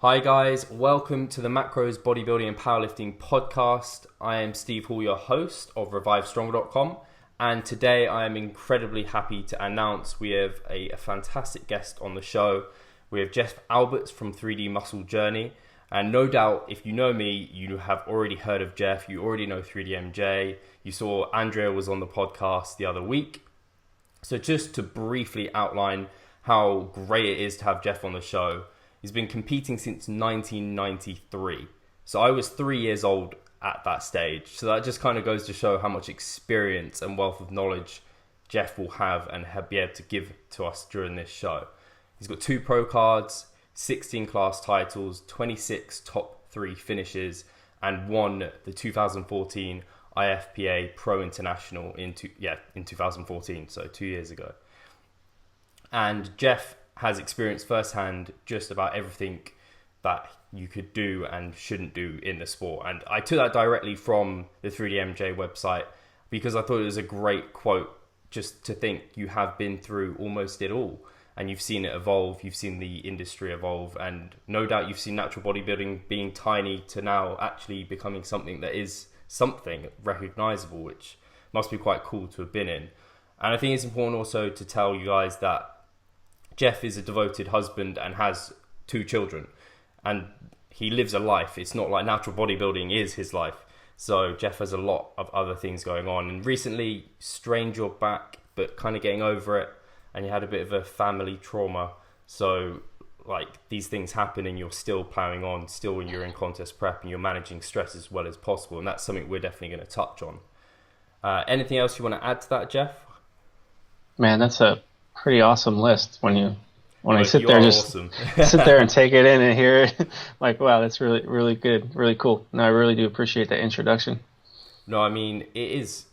Hi guys, welcome to the Macros Bodybuilding and Powerlifting podcast. I am Steve Hall, your host of ReviveStronger.com, and today I am incredibly happy to announce we have a fantastic guest on the show. We have Jeff Alberts from 3D Muscle Journey, and no doubt if you know me, you have already heard of Jeff, you already know 3DMJ, you saw Andrea was on the podcast the other week. So just to briefly outline how great it is to have Jeff on the show. He's been competing since 1993. So I was 3 years old at that stage. So that just kind of goes to show how much experience and wealth of knowledge Jeff will have and be able to give to us during this show. He's got 2 pro cards, 16 class titles, 26 top 3 finishes, and won the 2014 IFPA Pro International in 2014, so 2 years ago. And Jeff has experienced firsthand just about everything that you could do and shouldn't do in the sport. And I took that directly from the 3DMJ website because I thought it was a great quote, just to think you have been through almost it all and you've seen it evolve, you've seen the industry evolve, and no doubt you've seen natural bodybuilding being tiny to now actually becoming something that is something recognizable, which must be quite cool to have been in. And I think it's important also to tell you guys that Jeff is a devoted husband and has 2 children, and he lives a life. It's not like natural bodybuilding is his life. So Jeff has a lot of other things going on, and recently strained your back, but kind of getting over it, and you had a bit of a family trauma. So like these things happen and you're still plowing on, still when you're in contest prep and you're managing stress as well as possible. And that's something we're definitely going to touch on. Anything else you want to add to that, Jeff? Man, that's a pretty awesome list when I sit there awesome. sit there and take it in and hear it. Like, wow, that's really good, really cool. No, I really do appreciate that introduction. No, I mean, it's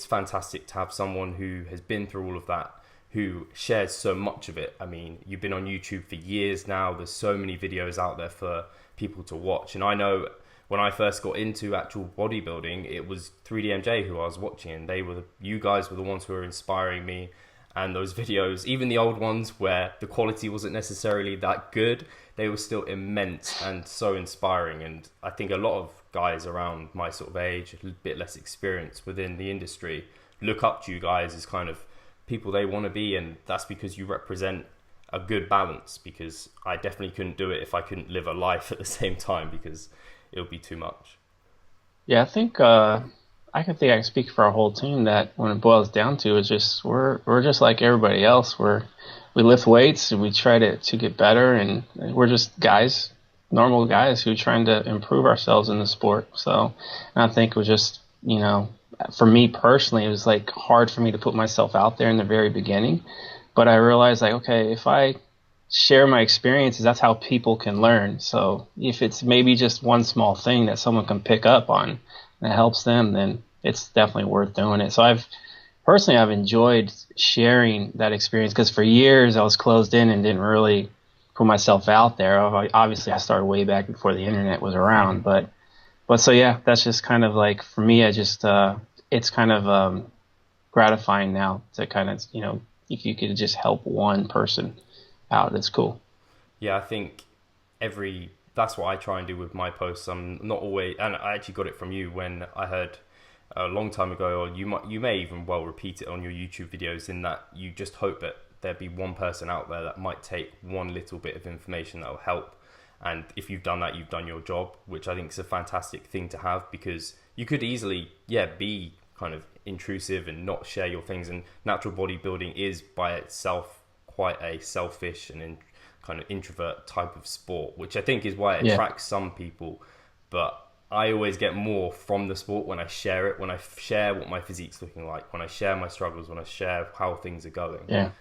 fantastic to have someone who has been through all of that, who shares so much of it. I mean, you've been on YouTube for years now. There's so many videos out there for people to watch. And I know when I first got into actual bodybuilding, it was 3DMJ who I was watching, and you guys were the ones who were inspiring me. And those videos, even the old ones where the quality wasn't necessarily that good, they were still immense and so inspiring. And I think a lot of guys around my sort of age, a bit less experience within the industry, look up to you guys as kind of people they want to be. And that's because you represent a good balance, because I definitely couldn't do it if I couldn't live a life at the same time, because it would be too much. Yeah, I think I can speak for our whole team that when it boils down to, it's just we're just like everybody else. We lift weights and we try to get better, and we're just guys, normal guys who are trying to improve ourselves in the sport. So and I think it was just, for me personally, it was like hard for me to put myself out there in the very beginning. But I realized, like, okay, if I share my experiences, that's how people can learn. So if it's maybe just one small thing that someone can pick up on that helps them, then it's definitely worth doing it. So I've enjoyed sharing that experience, because for years I was closed in and didn't really put myself out there. Obviously I started way back before the internet was around, but so yeah, that's just kind of like, for me, it's kind of gratifying now to kind of, if you could just help one person out, that's cool. Yeah, I think that's what I try and do with my posts. I'm not always, and I actually got it from you when I heard a long time ago, or you may even well repeat it on your YouTube videos, in that you just hope that there'd be one person out there that might take one little bit of information that will help. And if you've done that, you've done your job, which I think is a fantastic thing to have, because you could easily, be kind of intrusive and not share your things. And natural bodybuilding is by itself quite a selfish and kind of introvert type of sport, which I think is why it attracts some people. But I always get more from the sport when I share it, when I share what my physique's looking like, when I share my struggles, when I share how things are going. Yeah.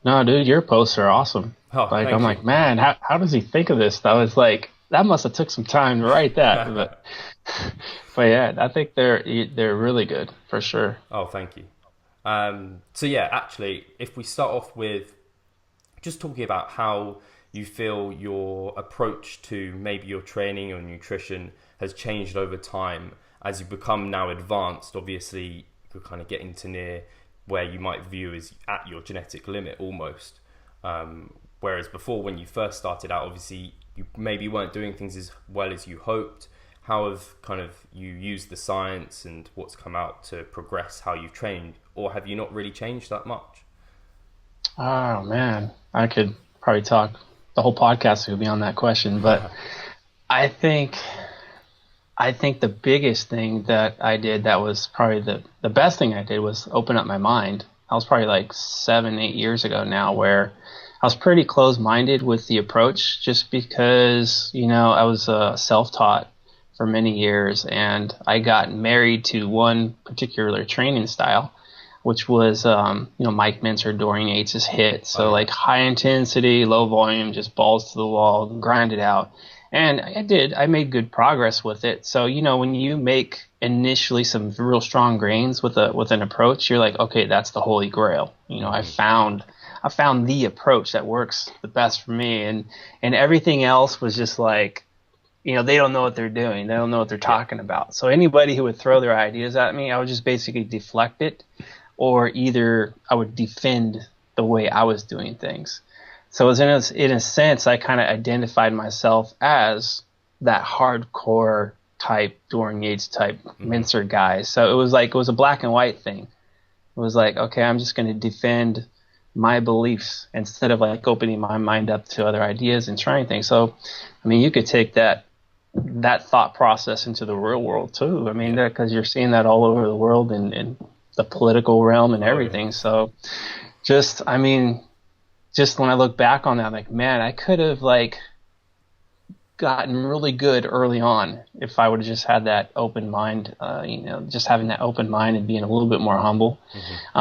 No, dude, your posts are awesome. Oh, like, I'm like, man, how does he think of this? I was like, that must have took some time to write that. but yeah, I think they're really good for sure. Oh, thank you. So yeah, actually, if we start off with just talking about how you feel your approach to maybe your training or nutrition has changed over time as you become now advanced. Obviously, you're kind of getting to near where you might view as at your genetic limit almost. Whereas before, when you first started out, obviously you maybe weren't doing things as well as you hoped. How have kind of you used the science and what's come out to progress how you've trained, or have you not really changed that much? Oh man, I could probably talk the whole podcast would be on that question, but I think I think the biggest thing that I did that was probably the best thing I did was open up my mind. I was probably like 7, 8 years ago now, where I was pretty close-minded with the approach, just because, I was self-taught for many years, and I got married to one particular training style, which was, Mike Minter, Dorian Yates' HIIT. So like high intensity, low volume, just balls to the wall, grind it out. And I made good progress with it. So, when you make initially some real strong gains with an approach, you're like, okay, that's the holy grail. I found the approach that works the best for me, and everything else was just like, they don't know what they're doing. They don't know what they're talking about. So anybody who would throw their ideas at me, I would just basically deflect it, or either I would defend the way I was doing things. So it was in a sense, I kind of identified myself as that hardcore type, Dorian Yates type Mincer guy. So it was a black and white thing. It was like, okay, I'm just going to defend my beliefs instead of like opening my mind up to other ideas and trying things. So, you could take that thought process into the real world too. Because you're seeing that all over the world in the political realm and everything. So just when I look back on that, I'm like, man, I could have gotten really good early on if I would have just had that open mind, just having that open mind and being a little bit more humble.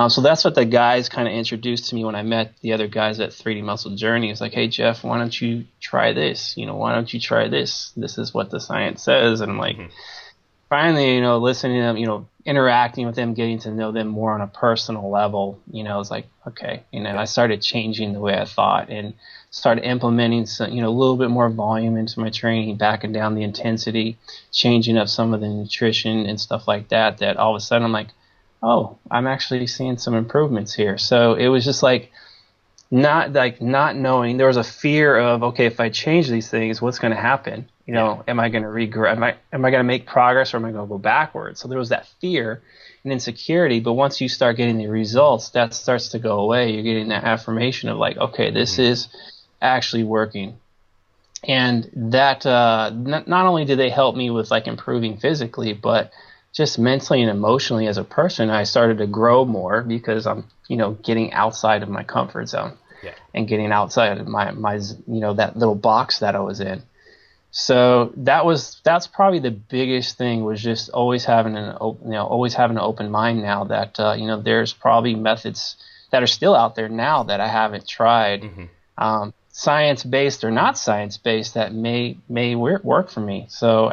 So that's what the guys kind of introduced to me when I met the other guys at 3D Muscle Journey. It's like, hey, Jeff, why don't you try this? Why don't you try this? This is what the science says. And I'm like, finally, listening to them, interacting with them, getting to know them more on a personal level, it's like, okay, I started changing the way I thought and started implementing some, a little bit more volume into my training, backing down the intensity, changing up some of the nutrition and stuff like that, that all of a sudden I'm like, oh, I'm actually seeing some improvements here. So it was just not knowing. There was a fear of, okay, if I change these things, what's going to happen? Am I going to regret? Am I going to make progress, or am I going to go backwards? So there was that fear and insecurity. But once you start getting the results, that starts to go away. You're getting that affirmation of like, okay, this is actually working. And that not only did they help me with improving physically, but just mentally and emotionally as a person, I started to grow more because I'm getting outside of my comfort zone and getting outside of my that little box that I was in. So that's probably the biggest thing, was just always having an open mind now that there's probably methods that are still out there now that I haven't tried, science-based or not science-based, that may work for me. So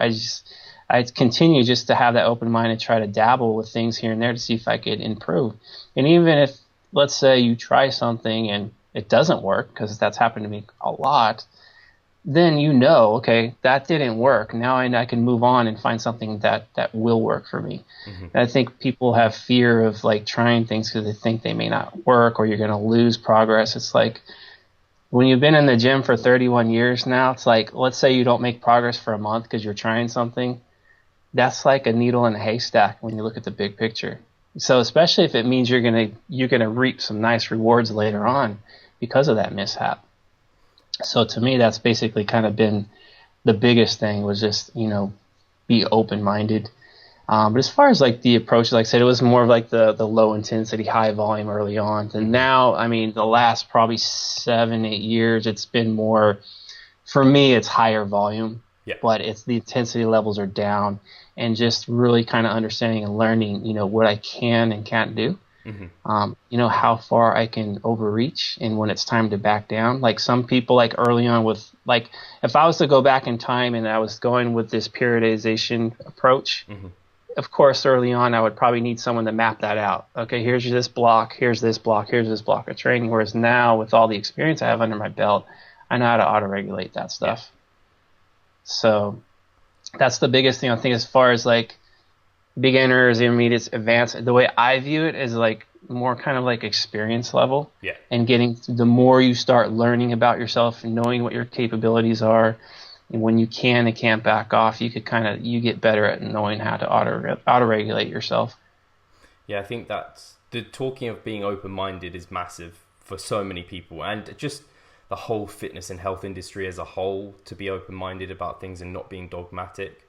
I continue just to have that open mind and try to dabble with things here and there to see if I could improve. And even if, let's say, you try something and it doesn't work, because that's happened to me a lot, then okay, that didn't work. Now I can move on and find something that will work for me. And I think people have fear of trying things because they think they may not work, or you're going to lose progress. It's like when you've been in the gym for 31 years now, it's like, let's say you don't make progress for a month because you're trying something. That's like a needle in a haystack when you look at the big picture. So especially if it means you're gonna reap some nice rewards later on because of that mishap. So to me, that's basically kind of been the biggest thing, was just, be open-minded. But as far as the approach, like I said, it was more of the low intensity, high volume early on. And now, the last probably 7-8 years, it's been more, for me, it's higher volume, but it's the intensity levels are down, and just really kind of understanding and learning, what I can and can't do. How far I can overreach and when it's time to back down. Like some people, early on with, if I was to go back in time and I was going with this periodization approach, of course, early on, I would probably need someone to map that out. Okay, here's this block, here's this block, here's this block of training. Whereas now, with all the experience I have under my belt, I know how to auto-regulate that stuff. So that's the biggest thing, I think, as far as beginners, intermediates, advanced. The way I view it is more kind of like experience level. Yeah. And the more you start learning about yourself and knowing what your capabilities are, and when you can and can't back off, you get better at knowing how to auto regulate yourself. Yeah, I think that's the talking of being open-minded is massive for so many people, and just the whole fitness and health industry as a whole, to be open-minded about things and not being dogmatic,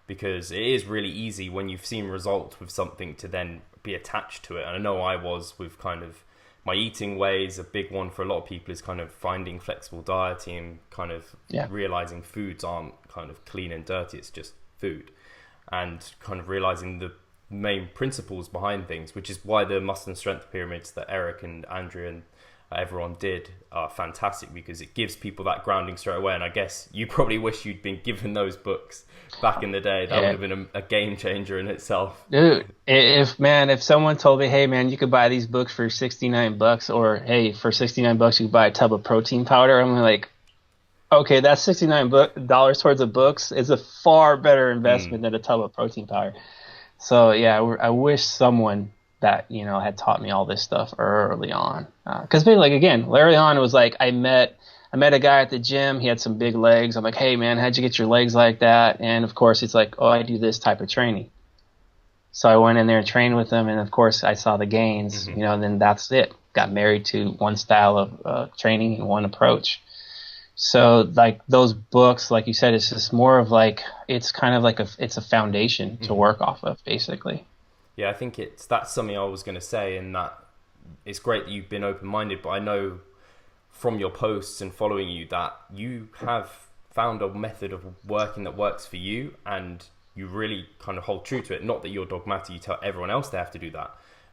because it is really easy when you've seen results with something to then be attached to it. And I know I was with kind of my eating ways. A big one for a lot of people is kind of finding flexible dieting and kind of realizing foods aren't kind of clean and dirty, it's just food, and kind of realizing the main principles behind things, which is why the muscle and strength pyramids that Eric and Andrea and everyone did are fantastic, because it gives people that grounding straight away. And I guess you probably wish you'd been given those books back in the day. That would have been a game changer in itself. Dude, if someone told me, hey man, you could buy these books for $69, or hey, for $69 you could buy a tub of protein powder, I'm like, okay, that's $69 towards the books is a far better investment than a tub of protein powder. So yeah, I wish someone that, had taught me all this stuff early on. Because early on it was like I met a guy at the gym. He had some big legs. I'm like, hey man, how'd you get your legs like that? And of course it's like, oh, I do this type of training. So I went in there and trained with him, and of course I saw the gains. Then that's it. Got married to one style of training and one approach. So like those books, like you said, it's just more of like, it's kind of like it's a foundation to work off of, basically. Yeah, I think that's something I was going to say, in that it's great that you've been open-minded, but I know from your posts and following you that you have found a method of working that works for you, and you really kind of hold true to it. Not that you're dogmatic, you tell everyone else they have to do that,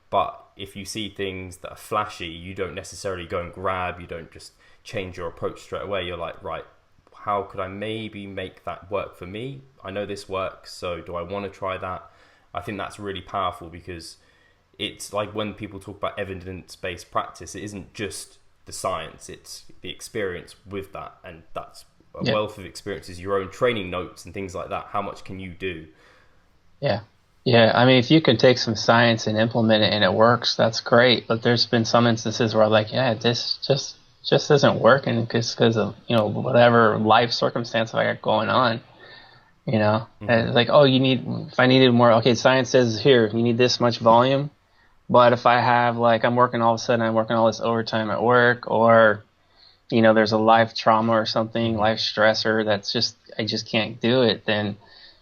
but if you see things that are flashy, you don't necessarily go and grab, you don't just change your approach straight away. You're like, right, how could I maybe make that work for me? I know this works, so do I want to try that? I think that's really powerful, because it's like when people talk about evidence-based practice, it isn't just the science, it's the experience with that, and that's a wealth of experiences, your own training notes and things like that. How much can you do? Yeah, I mean, if you can take some science and implement it and it works, that's great. But there's been some instances where I'm like, yeah, this just isn't working because of, whatever life circumstance I got going on. And it's like, oh, if I needed more, okay, science says here, you need this much volume. But if I have, like, I'm working all this overtime at work, or, there's a life trauma or something, life stressor I just can't do it, then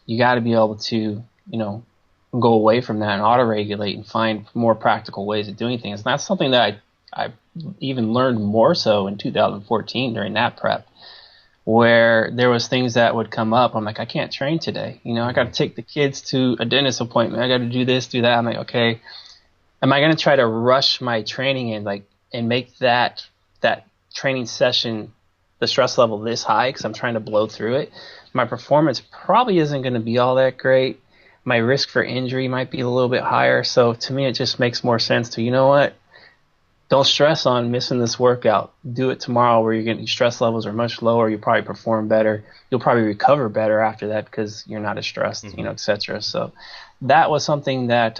you got to be able to, go away from that and auto-regulate and find more practical ways of doing things. And that's something that I even learned more so in 2014 during that prep, where there was things that would come up. I'm like, I can't train today. I got to take the kids to a dentist appointment. I got to do this, do that. I'm like, okay, am I going to try to rush my training and make that training session, the stress level, this high because I'm trying to blow through it? My performance probably isn't going to be all that great. My risk for injury might be a little bit higher. So to me, it just makes more sense to, don't stress on missing this workout. Do it tomorrow, where your stress levels are much lower. You'll probably perform better. You'll probably recover better after that because you're not as stressed, etc. So that was something that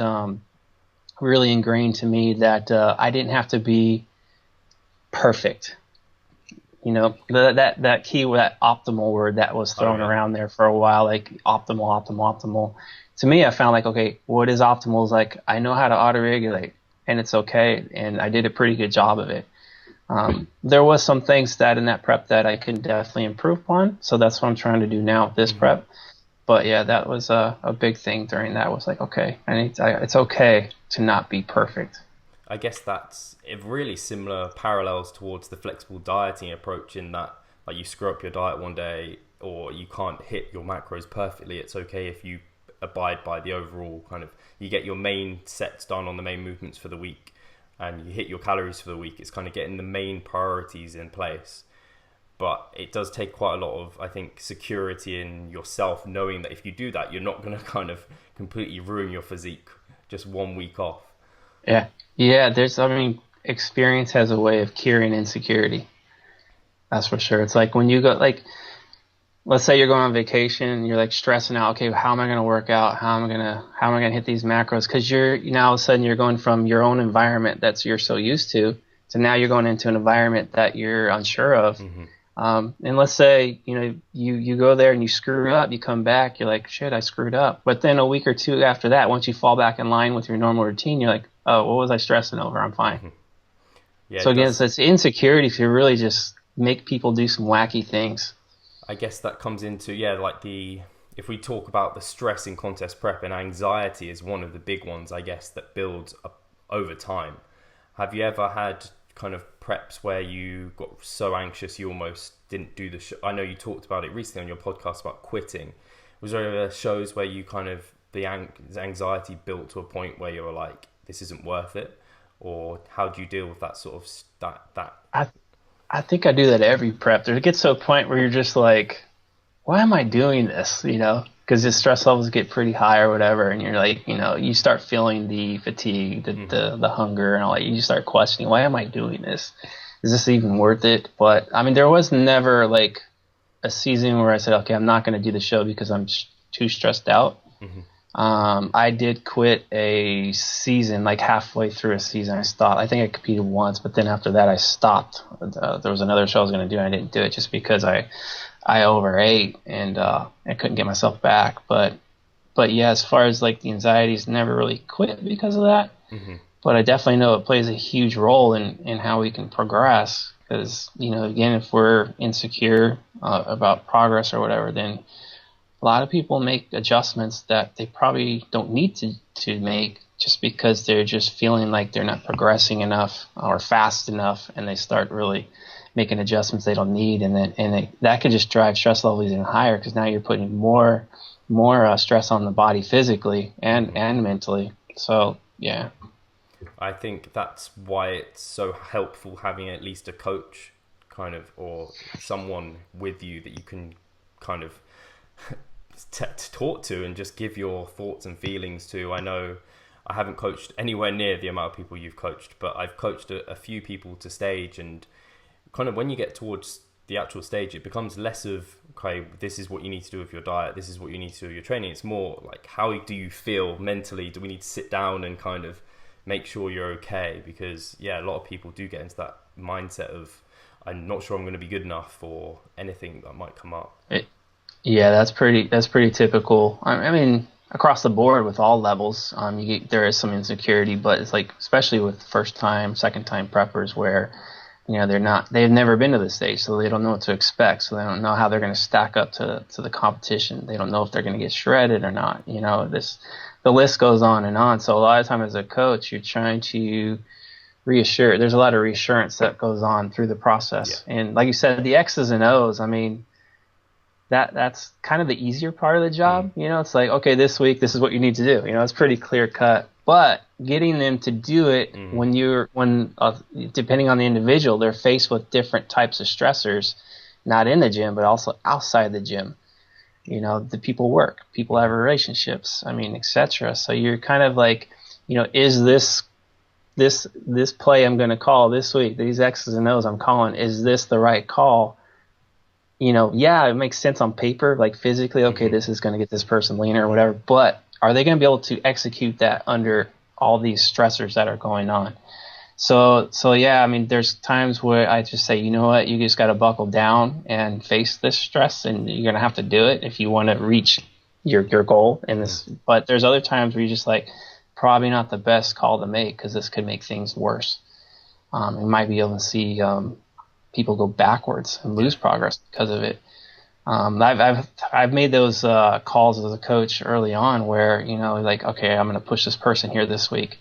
really ingrained to me, that I didn't have to be perfect. That key, that optimal word that was thrown around there for a while, like optimal. To me, I found like, okay, what is optimal? Is like, I know how to auto-regulate, and it's okay, and I did a pretty good job of it. There was some things that in that prep that I could definitely improve upon, so that's what I'm trying to do now with this prep. But yeah, that was a big thing during that. Was like, okay, it's okay to not be perfect. I guess that's really similar parallels towards the flexible dieting approach, in that, like, you screw up your diet one day, or you can't hit your macros perfectly. It's okay if you abide by the overall kind of, you get your main sets done on the main movements for the week, and you hit your calories for the week. It's kind of getting the main priorities in place. But it does take quite a lot of, I think, security in yourself, knowing that if you do that, you're not going to kind of completely ruin your physique just 1 week off. Yeah, experience has a way of curing insecurity. That's for sure. It's like when you go, like, let's say you're going on vacation and you're like stressing out, okay, how am I going to work out? How am I going to hit these macros? Cause now all of a sudden you're going from your own environment you're so used to now you're going into an environment that you're unsure of. Mm-hmm. And let's say, you go there and you screw up, you come back, you're like, shit, I screwed up. But then a week or two after that, once you fall back in line with your normal routine, you're like, oh, what was I stressing over? I'm fine. Mm-hmm. Yeah, so again, it's insecurity to really just make people do some wacky things. I guess that comes into, if we talk about the stress in contest prep, and anxiety is one of the big ones, I guess, that builds up over time. Have you ever had kind of preps where you got so anxious you almost didn't do the show? I know you talked about it recently on your podcast about quitting. Was there ever shows where you kind of, the anxiety built to a point where you were like, this isn't worth it? Or how do you deal with that sort of, that? I think I do that every prep. It gets to a point where you're just like, why am I doing this? Because the stress levels get pretty high or whatever, and you're like, you start feeling the fatigue, the hunger, and all that. You start questioning, why am I doing this? Is this even worth it? But I mean, there was never like a season where I said, okay, I'm not going to do the show because I'm too stressed out. Mm-hmm. I did quit a season, like halfway through a season. I stopped. I think I competed once, but then after that, I stopped. There was another show I was going to do, and I didn't do it just because I overate and I couldn't get myself back. But yeah, as far as like the anxieties, never really quit because of that. Mm-hmm. But I definitely know it plays a huge role in how we can progress. Because again, if we're insecure about progress or whatever, then a lot of people make adjustments that they probably don't need to make just because they're just feeling like they're not progressing enough or fast enough, and they start really making adjustments they don't need, and that can just drive stress levels even higher because now you're putting more stress on the body physically and mentally. So yeah, I think that's why it's so helpful having at least a coach kind of, or someone with you that you can kind of to talk to and just give your thoughts and feelings to. I know I haven't coached anywhere near the amount of people you've coached, but I've coached a few people to stage, and kind of when you get towards the actual stage, it becomes less of, okay, this is what you need to do with your diet, this is what you need to do with your training. It's more like, how do you feel mentally? Do we need to sit down and kind of make sure you're okay? Because yeah, a lot of people do get into that mindset of, I'm not sure I'm going to be good enough for anything that might come up. Yeah, that's pretty typical. I mean, across the board with all levels, there is some insecurity, but it's like, especially with first time, second time preppers where, they've never been to this stage, so they don't know what to expect. So they don't know how they're going to stack up to the competition. They don't know if they're going to get shredded or not. The list goes on and on. So a lot of time as a coach, you're trying to reassure. There's a lot of reassurance that goes on through the process. Yeah. And like you said, the X's and O's, I mean, that's kind of the easier part of the job. It's like, okay, this week, this is what you need to do. It's pretty clear cut. But getting them to do it when depending on the individual, they're faced with different types of stressors, not in the gym, but also outside the gym. The people work, people have relationships, etc. So you're kind of like, is this play I'm going to call this week, these X's and O's I'm calling, is this the right call? Yeah, it makes sense on paper, like physically, okay, this is going to get this person leaner or whatever, but are they going to be able to execute that under all these stressors that are going on? So yeah, there's times where I just say, you know what, you just got to buckle down and face this stress, and you're going to have to do it if you want to reach your goal in this. But there's other times where you're just like, probably not the best call to make because this could make things worse. You might be able to see people go backwards and lose progress because of it. I've made those calls as a coach early on where, like, okay, I'm going to push this person here this week,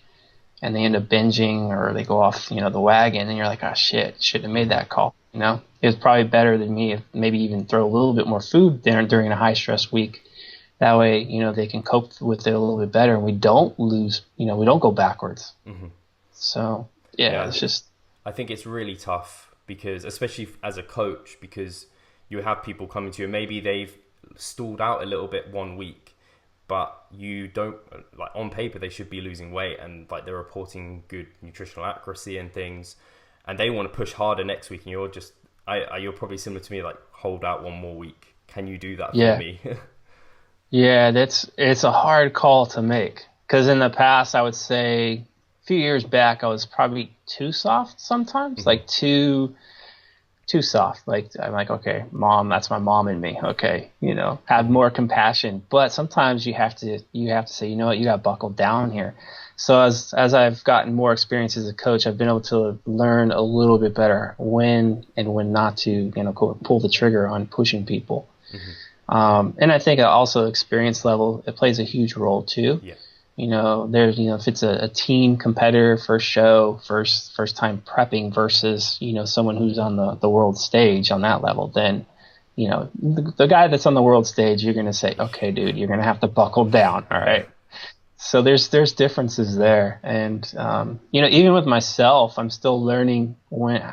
and they end up binging or they go off, the wagon, and you're like, oh shit, shouldn't have made that call. It was probably better than me if maybe even throw a little bit more food there during a high stress week. That way, they can cope with it a little bit better, and we don't lose, we don't go backwards. Mm-hmm. So yeah, it's just, I think it's really tough because, especially as a coach, because you have people coming to you, maybe they've stalled out a little bit one week, but you don't, like, on paper they should be losing weight and like they're reporting good nutritional accuracy and things, and they want to push harder next week, and you're just, you're probably similar to me, like, hold out one more week can you do that for Yeah. me? Yeah, it's a hard call to make because in the past I would say a few years back I was probably too soft sometimes, Mhm. like too soft. Like I'm like, okay, mom, that's my mom in me. Okay, have Mhm. more compassion. But sometimes you have to say, you know what, you got to buckle down here. So as I've gotten more experience as a coach, I've been able to learn a little bit better when and when not to, pull the trigger on pushing people. Mhm. And I think also experience level, it plays a huge role too. Yeah. There's, if it's a team competitor, first show, first time prepping versus, someone who's on the world stage on that level, then, the guy that's on the world stage, you're going to say, okay, dude, you're going to have to buckle down. All Yeah. right. So there's differences there. And, even with myself, I'm still learning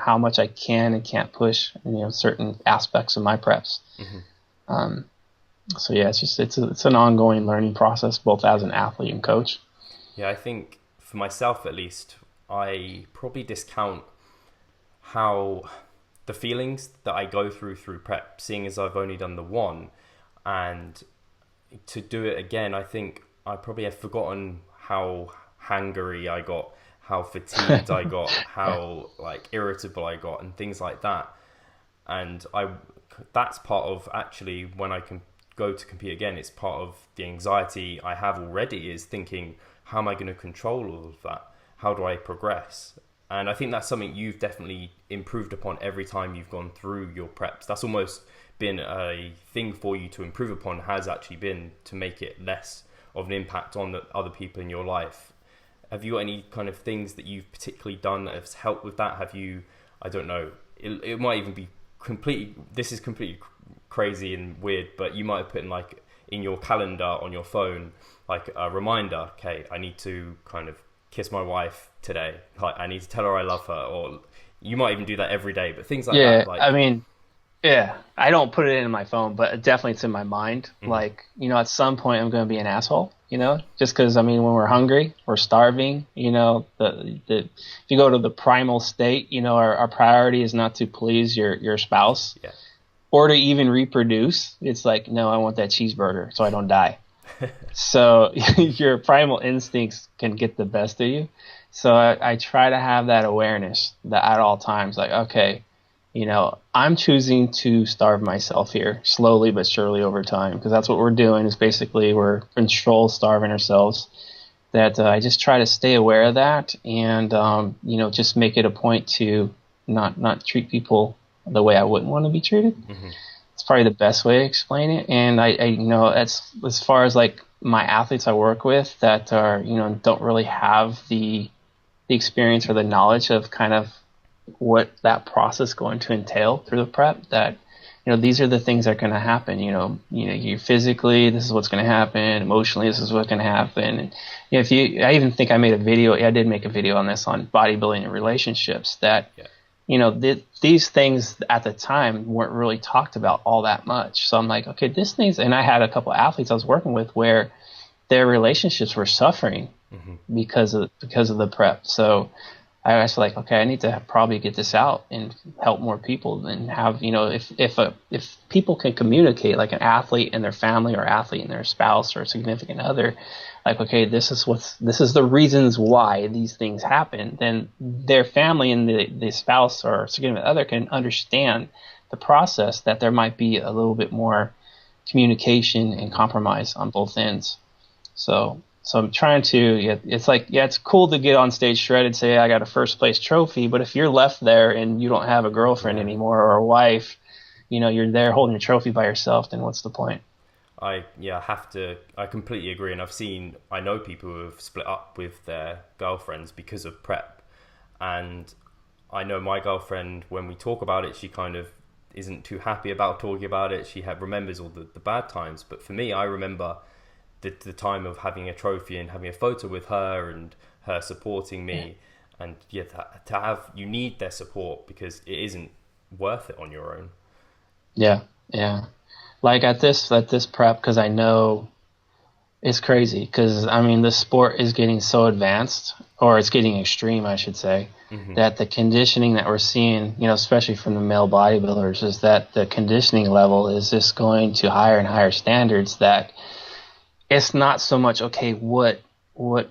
how much I can and can't push, certain aspects of my preps. Mhm. Um, so yeah, it's an ongoing learning process, both as an athlete and coach. Yeah, I think for myself at least, I probably discount how the feelings that I go through prep, seeing as I've only done the one, and to do it again, I think I probably have forgotten how hangry I got, how fatigued I got, Yeah, how like irritable I got, and things like that. And that's part of actually when I can go to compete again. It's part of the anxiety I have already, is thinking, how am I going to control all of that? How do I progress? And I think that's something you've definitely improved upon every time you've gone through your preps. That's almost been a thing for you to improve upon, has actually been to make it less of an impact on the other people in your life. Have you got any kind of things that you've particularly done that has helped with that? Have you, I don't know, it might even be this is completely crazy and weird, but you might have put in like in your calendar on your phone, like a reminder, okay, I need to kind of kiss my wife today. Like I need to tell her I love her, or you might even do that every day, but things like that, yeah. I like, mean, yeah. I don't put it in my phone, but definitely it's in my mind. mhm, Like, at some point I'm going to be an asshole. Just because I mean, when we're hungry, we're starving. If you go to the primal state, our priority is not to please your spouse yeah. or to even reproduce. It's like, no, I want that cheeseburger so I don't die. So your primal instincts can get the best of you. So I try to have that awareness that at all times, like, okay, I'm choosing to starve myself here slowly but surely over time, because that's what we're doing is basically we're control starving ourselves. That I just try to stay aware of that and, just make it a point to not treat people the way I wouldn't want to be treated. Hmm. It's probably the best way to explain it. And I as far as like my athletes I work with that are, don't really have the experience or the knowledge of kind of what that process is going to entail through the prep, that, these are the things that are going to happen. You physically, this is what's going to happen. Emotionally, this is what's going to happen. And I even think I made a video. I did make a video on this on bodybuilding and relationships, that Yeah. these things at the time weren't really talked about all that much. So I'm like, okay, this needs, and I had a couple of athletes I was working with where their relationships were suffering Hmm. because of the prep. So I was like, okay, I need to probably get this out and help more people and have, if people can communicate, like an athlete and their family or athlete and their spouse or significant other, like, okay, this is the reasons why these things happen, then their family and the spouse or significant other can understand the process, that there might be a little bit more communication and Hmm. compromise on both ends. So I'm trying to, yeah, it's like, yeah, it's cool to get on stage shredded, say I got a first place trophy, but if you're left there and you don't have a girlfriend Yeah. anymore or a wife, you're there holding a trophy by yourself, then what's the point? I completely agree. And I know people who have split up with their girlfriends because of prep. And I know my girlfriend, when we talk about it, she kind of isn't too happy about talking about it. She remembers all the bad times. But for me, I remember the time of having a trophy and having a photo with her and her supporting Yeah. me. And yeah, to have, you need their support because it isn't worth it on your own. Yeah. Yeah. Like at this prep, because I know It's crazy because, I mean, the sport is getting so advanced, or it's getting extreme, I should say, that the conditioning that we're seeing, especially from the male bodybuilders, is that the conditioning level is just going to higher and higher standards, that it's not so much, okay, what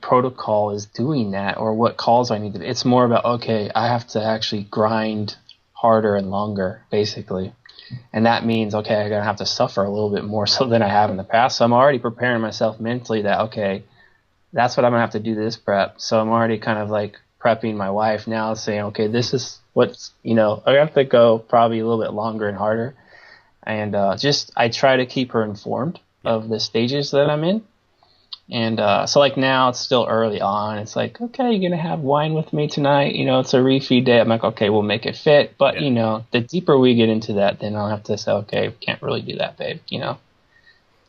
protocol is doing that, or what calls I need to do. It's more about, okay, I have to actually grind harder and longer, basically. And that means, okay, I'm going to have to suffer a little bit more so than I have in the past. So I'm already preparing myself mentally that, okay, that's what I'm going to have to do this prep. So I'm already kind of like prepping my wife now, saying, okay, this is what's, I have to go probably a little bit longer and harder. And I try to keep her informed of the stages that I'm in. And so like now it's still early on. It's like, okay, you're going to have wine with me tonight. It's a refeed day. I'm like, okay, we'll make it fit. But, the deeper we get into that, then I'll have to say, okay, can't really do that, babe,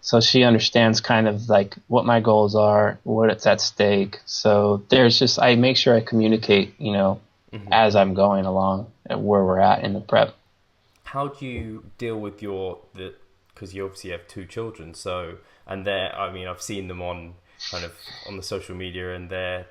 So she understands kind of like what my goals are, what's at stake. So I make sure I communicate, as I'm going along at where we're at in the prep. How do you deal with because you obviously have 2 children, so... And I've seen them on the social media, and they're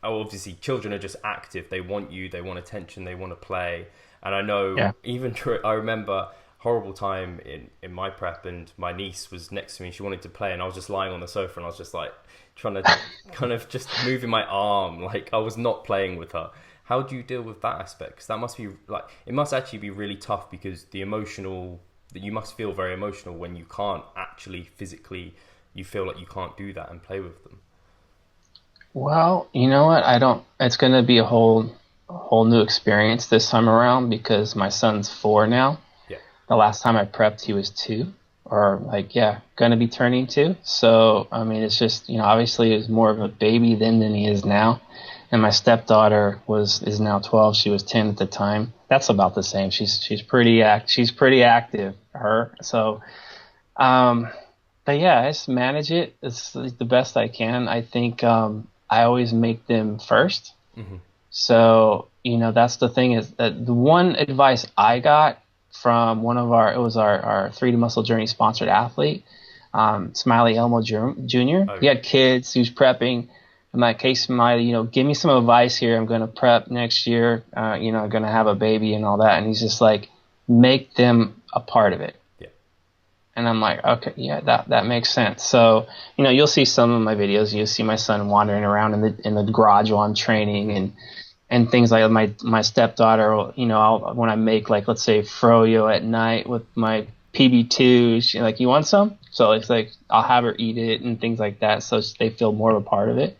obviously children are just active. They want you, they want attention, they want to play. And I know I remember horrible time in my prep, and my niece was next to me. She wanted to play, and I was just lying on the sofa, and I was just like trying to kind of just moving my arm, like I was not playing with her. How do you deal with that aspect? Because that must be it must actually be really tough, because you must feel very emotional when you can't actually physically, you feel like you can't do that and play with them. Well, you know what? It's going to be a whole new experience this time around, because my son's 4 now. Yeah. The last time I prepped, he was 2, or going to be turning 2. So, I mean, it's just, obviously he was more of a baby then than he is now. And my stepdaughter is now 12. She was 10 at the time. That's about the same. She's pretty active, her. So, but yeah, I just manage it. It's the best I can. I think I always make them first. Mm-hmm. So, that's the thing, is that the one advice I got from our 3D Muscle Journey sponsored athlete, Smiley Elmo Jr. Oh. He had kids. He was prepping. I'm like, hey, Smiley, give me some advice here. I'm going to prep next year. I'm going to have a baby and all that. And he's just like, make them a part of it. Yeah. And I'm like, okay, yeah, that makes sense. So, you'll see some of my videos. You'll see my son wandering around in the garage while I'm training, and things like my stepdaughter. When I make, like, let's say froyo at night with my PB2, she's like, you want some? So it's like I'll have her eat it and things like that, so they feel more of a part of it.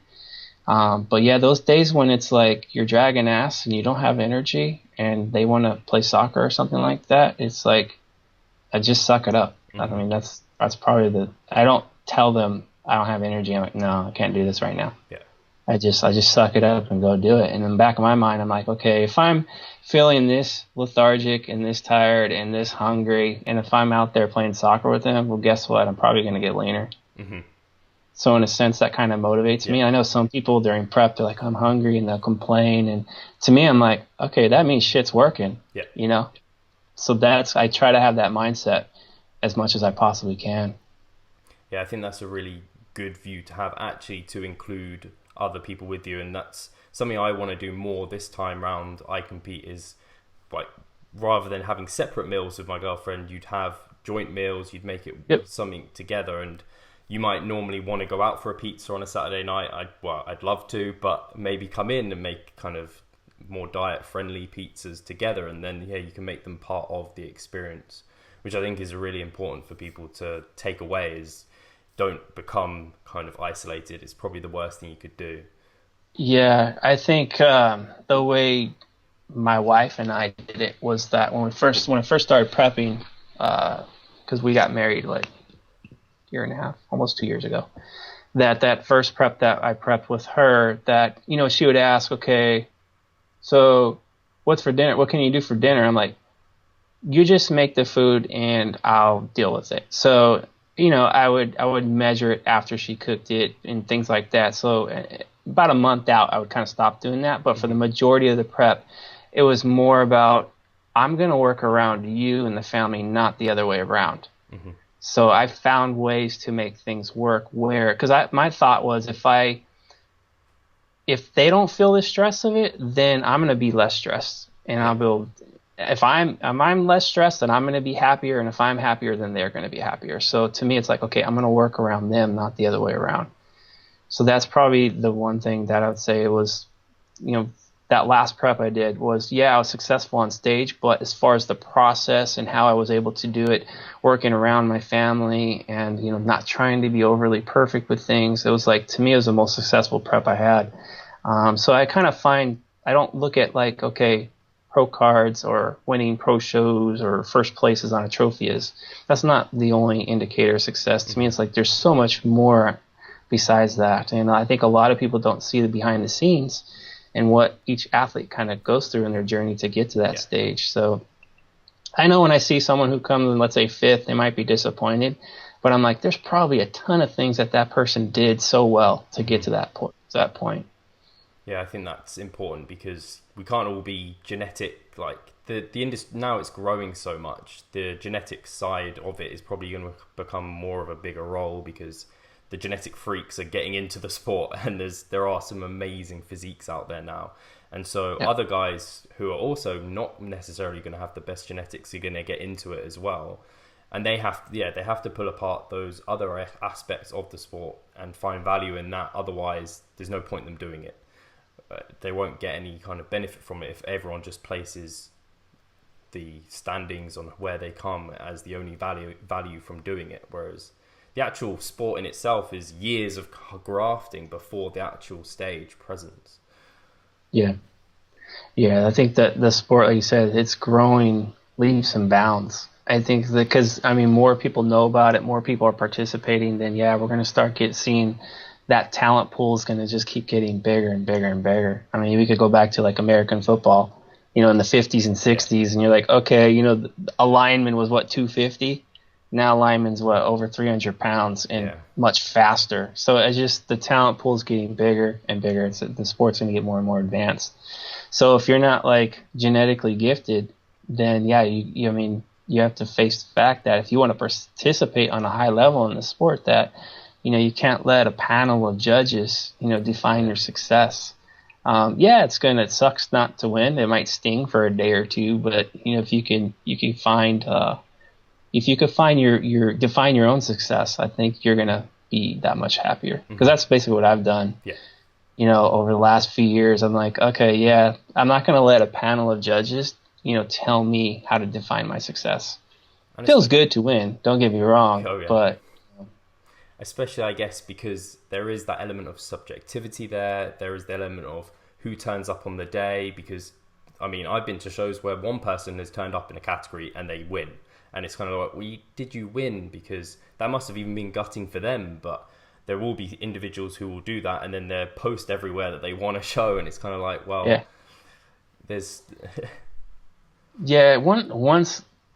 But yeah, those days when it's like you're dragging ass and you don't have energy and they want to play soccer or something like that, it's like, I just suck it up. Mm-hmm. I mean, that's probably I don't tell them I don't have energy. I'm like, no, I can't do this right now. Yeah. I just suck it up and go do it. And in the back of my mind, I'm like, okay, if I'm feeling this lethargic and this tired and this hungry, and if I'm out there playing soccer with them, well, guess what? I'm probably going to get leaner. Mm-hmm. So in a sense, that kind of motivates me. I know some people during prep, they're like, I'm hungry, and they'll complain. And to me, I'm like, okay, that means shit's working. Yeah. So I try to have that mindset as much as I possibly can. Yeah, I think that's a really good view to have, actually, to include other people with you. And that's something I want to do more this time round. I compete is, like, rather than having separate meals with my girlfriend, you'd have joint meals, you'd make it something together. And you might normally want to go out for a pizza on a Saturday night. I'd love to, but maybe come in and make kind of more diet-friendly pizzas together, and then you can make them part of the experience, which I think is really important for people to take away, is don't become kind of isolated. It's probably the worst thing you could do. Yeah, I think the way my wife and I did it was that when I first started prepping, because we got married like year and a half, almost 2 years ago, that first prep that I prepped with her, that, she would ask, okay, so what's for dinner? What can you do for dinner? I'm like, you just make the food and I'll deal with it. So, I would measure it after she cooked it and things like that. So about a month out, I would kind of stop doing that. But for the majority of the prep, it was more about, I'm going to work around you and the family, not the other way around. Mm-hmm. So I found ways to make things work where, because my thought was if they don't feel the stress of it, then I'm going to be less stressed, and Yeah. if I'm less stressed, then I'm going to be happier, and if I'm happier, then they're going to be happier. So to me, it's like, okay, I'm going to work around them, not the other way around. So that's probably the one thing that I would say was, that last prep I did was, I was successful on stage, but as far as the process and how I was able to do it, working around my family and, not trying to be overly perfect with things, it was like, to me, it was the most successful prep I had. So I kind of I don't look at like, okay, pro cards or winning pro shows or first places on a trophy that's not the only indicator of success. To me, it's like there's so much more besides that. And I think a lot of people don't see the behind the scenes and what each athlete kind of goes through in their journey to get to that stage. So I know when I see someone who comes in, let's say fifth, they might be disappointed, but I'm like, there's probably a ton of things that person did so well to get to that point. Yeah, I think that's important because we can't all be genetic. Like the industry now, it's growing so much. The genetic side of it is probably going to become more of a bigger role because the genetic freaks are getting into the sport, and there are some amazing physiques out there now. And so other guys who are also not necessarily going to have the best genetics are going to get into it as well. And they have to pull apart those other aspects of the sport and find value in that. Otherwise, there's no point in them doing it. They won't get any kind of benefit from it if everyone just places the standings on where they come as the only value from doing it. Whereas the actual sport in itself is years of grafting before the actual stage presence. Yeah. I think that the sport, like you said, it's growing leaps and bounds. I think that because, more people know about it, more people are participating, then we're going to start seeing that talent pool is going to just keep getting bigger and bigger and bigger. We could go back to like American football, in the 50s and 60s, and you're like, okay, a lineman was 250. Now lineman's over 300 pounds and much faster. So it's just the talent pool is getting bigger and bigger. The sport's going to get more and more advanced. So if you're not like genetically gifted, then you have to face the fact that if you want to participate on a high level in the sport, that you can't let a panel of judges, define your success. It sucks not to win. It might sting for a day or two, but if you can find, if you could find define your own success, I think you're going to be that much happier. Because that's basically what I've done. Yeah. Over the last few years, I'm like, okay, I'm not going to let a panel of judges, tell me how to define my success. It feels good to win. Don't get me wrong, but especially, I guess, because there is that element of subjectivity there. There is the element of who turns up on the day. Because, I've been to shows where one person has turned up in a category and they win. And it's kind of like, did you win? Because that must have even been gutting for them. But there will be individuals who will do that and then they'll post everywhere that they want to show. And it's kind of like, there's...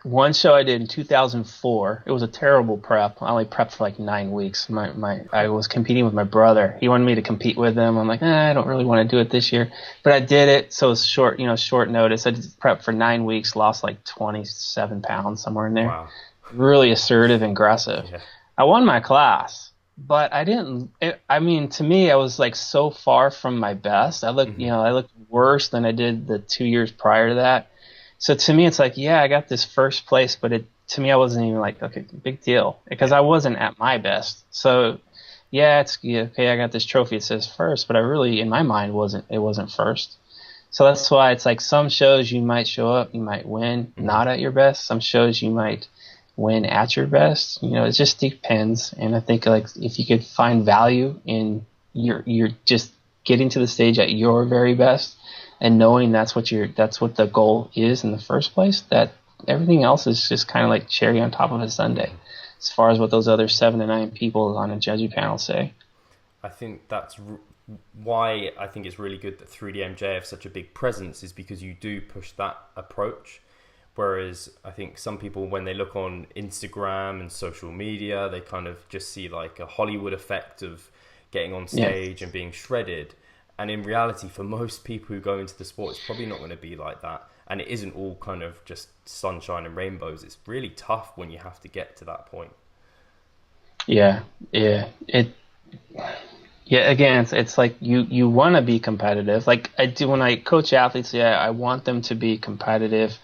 One show I did in 2004, it was a terrible prep. I only prepped for like 9 weeks. I was competing with my brother. He wanted me to compete with him. I'm like, I don't really want to do it this year. But I did it, so it's short notice. I did prep for 9 weeks, lost like 27 pounds, somewhere in there. Wow. Really assertive and aggressive. Yeah. I won my class, but I didn't. To me, I was like so far from my best. I looked worse than I did the 2 years prior to that. So to me, it's like, I got this first place, but to me, I wasn't even like, okay, big deal, because I wasn't at my best. So, okay, I got this trophy. It says first, but I really, in my mind, it wasn't first. So that's why it's like some shows you might show up, you might win, not at your best. Some shows you might win at your best. It just depends. And I think like if you could find value in you're just getting to the stage at your very best, and knowing that's what the goal is in the first place, that everything else is just kind of like cherry on top of a sundae, as far as what those other 7 to 9 people on a judging panel say. I think that's why I think it's really good that 3DMJ have such a big presence, is because you do push that approach. Whereas I think some people, when they look on Instagram and social media, they kind of just see like a Hollywood effect of getting on stage and being shredded. And in reality, for most people who go into the sport, it's probably not going to be like that. And it isn't all kind of just sunshine and rainbows. It's really tough when you have to get to that point. Yeah, yeah. Yeah, again, it's like you want to be competitive. Like I do when I coach athletes, yeah, I want them to be competitive,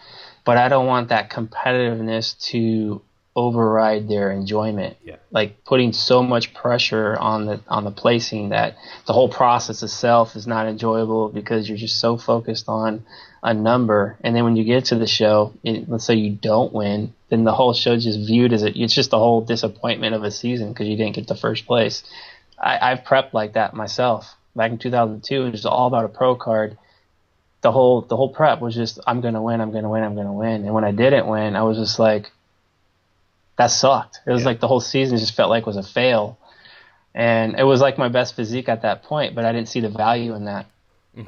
but I don't want that competitiveness to override their enjoyment. Yeah. Like putting so much pressure on the placing that the whole process itself is not enjoyable because you're just so focused on a number. And then when you get to the show, let's say you don't win, then the whole show just viewed as it's just a whole disappointment of a season because you didn't get the first place. I've prepped like that myself. Back in 2002, it was all about a pro card. The whole prep was just I'm gonna win, I'm gonna win, I'm gonna win. And when I didn't win, I was just like, that sucked. It was Yeah. like the whole season just felt like was a fail. And it was like my best physique at that point, but I didn't see the value in that.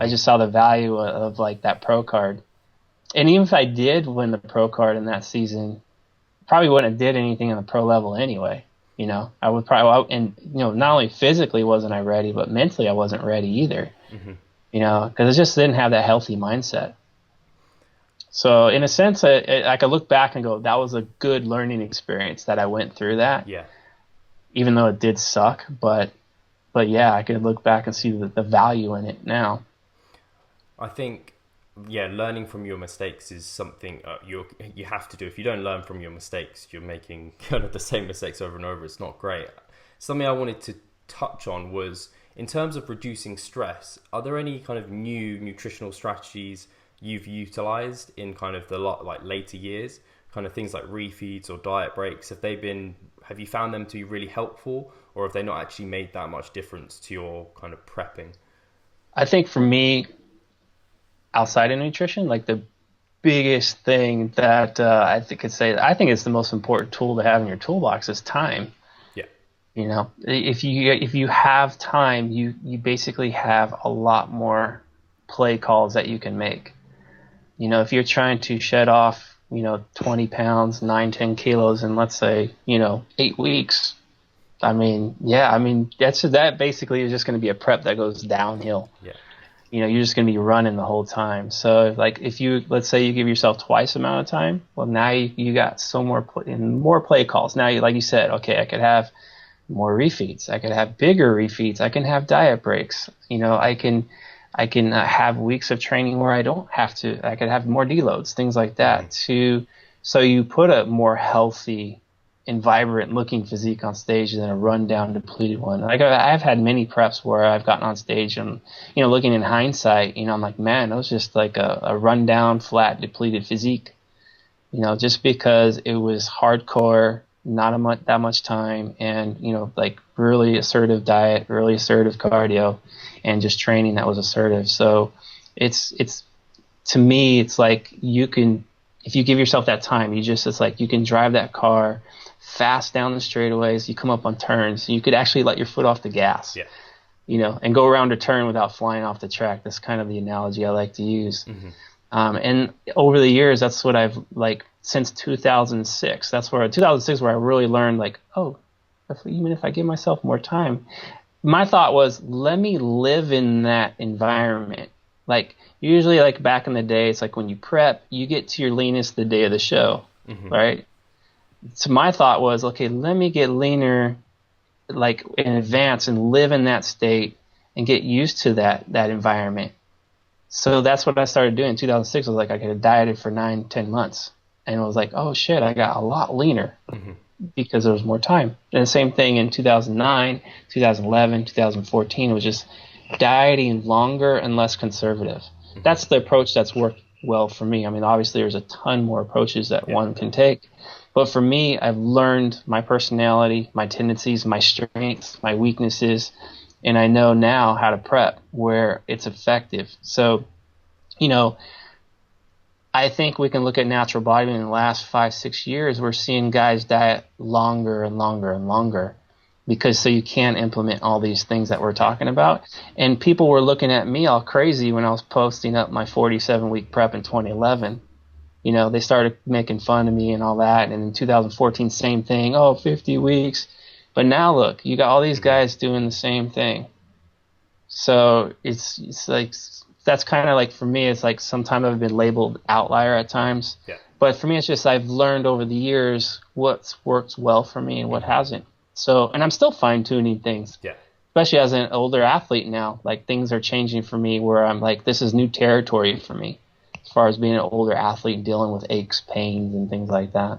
I Hmm. just saw the value of like that pro card. And even if I did win the pro card in that season, probably wouldn't have did anything on the pro level anyway. I would probably, and not only physically wasn't I ready, but mentally I wasn't ready either. Hmm. Because I just didn't have that healthy mindset. So in a sense, I could look back and go, that was a good learning experience that I went through that, Yeah. even though it did suck. But yeah, I could look back and see the value in it now. I think, yeah, learning from your mistakes is something you have to do. If you don't learn from your mistakes, you're making kind of the same mistakes over and over. It's not great. Something I wanted to touch on was in terms of reducing stress. Are there any kind of new nutritional strategies you've utilized in kind of the like later years? Kind of things like refeeds or diet breaks. Have you found them to be really helpful, or have they not actually made that much difference to your kind of prepping? I think for me, outside of nutrition, like the biggest thing that I think it's the most important tool to have in your toolbox is time. Yeah. If you have time, you basically have a lot more play calls that you can make. If you're trying to shed off 20 pounds, 9, 10 kilos in, let's say, 8 weeks, that basically is just going to be a prep that goes downhill. Yeah. You're just going to be running the whole time. So like if let's say you give yourself twice the amount of time, well, now you got so more play calls. Now like you said, okay, I could have more refeeds. I could have bigger refeeds. I can have diet breaks. I can have weeks of training where I don't have to. I could have more deloads, things like Hmm. that. So you put a more healthy and vibrant looking physique on stage than a rundown depleted one. Like I've had many preps where I've gotten on stage and looking in hindsight, I'm like, man, that was just like a rundown, flat, depleted physique. Just because it was hardcore, not that much time, and like really assertive diet, really assertive cardio, and just training that was assertive. So it's to me, it's like you can, if you give yourself that time, it's like you can drive that car fast down the straightaways. You come up on turns, you could actually let your foot off the gas, Yeah. and go around a turn without flying off the track. That's kind of the analogy I like to use. Hmm. And over the years, that's what I've like since 2006. That's where 2006 where I really learned like, oh, even if I give myself more time, my thought was, let me live in that environment. Like usually, like back in the day, it's like when you prep, you get to your leanest the day of the show, Hmm. right? So my thought was, okay, let me get leaner like in advance and live in that state and get used to that environment. So that's what I started doing in 2006. I was like, I could have dieted for 9, 10 months. And I was like, oh shit, I got a lot leaner Hmm. because there was more time. And the same thing in 2009, 2011, 2014 was just dieting longer and less conservative. Hmm. That's the approach that's worked well for me. I mean, obviously there's a ton more approaches that Yeah. one can take. But for me, I've learned my personality, my tendencies, my strengths, my weaknesses, and I know now how to prep where it's effective. So, you know, I think we can look at natural bodybuilding in the last 5, 6 years. We're seeing guys diet longer and longer and longer because so you can implement all these things that we're Yeah. talking about. And people were looking at me all crazy when I was posting up my 47-week prep in 2011. They started making fun of me and all that. And in 2014, same thing. Oh, 50 weeks. But now look, you got all these Hmm. guys doing the same thing. So it's like that's kind of like for me, it's like sometimes I've been labeled outlier at times, Yeah. but for me, it's just I've learned over the years what's worked well for me and what Hmm. hasn't. So, and I'm still fine tuning things, Yeah. especially as an older athlete now. Like things are changing for me where I'm like, this is new territory for me as far as being an older athlete and dealing with aches, pains, and things like that.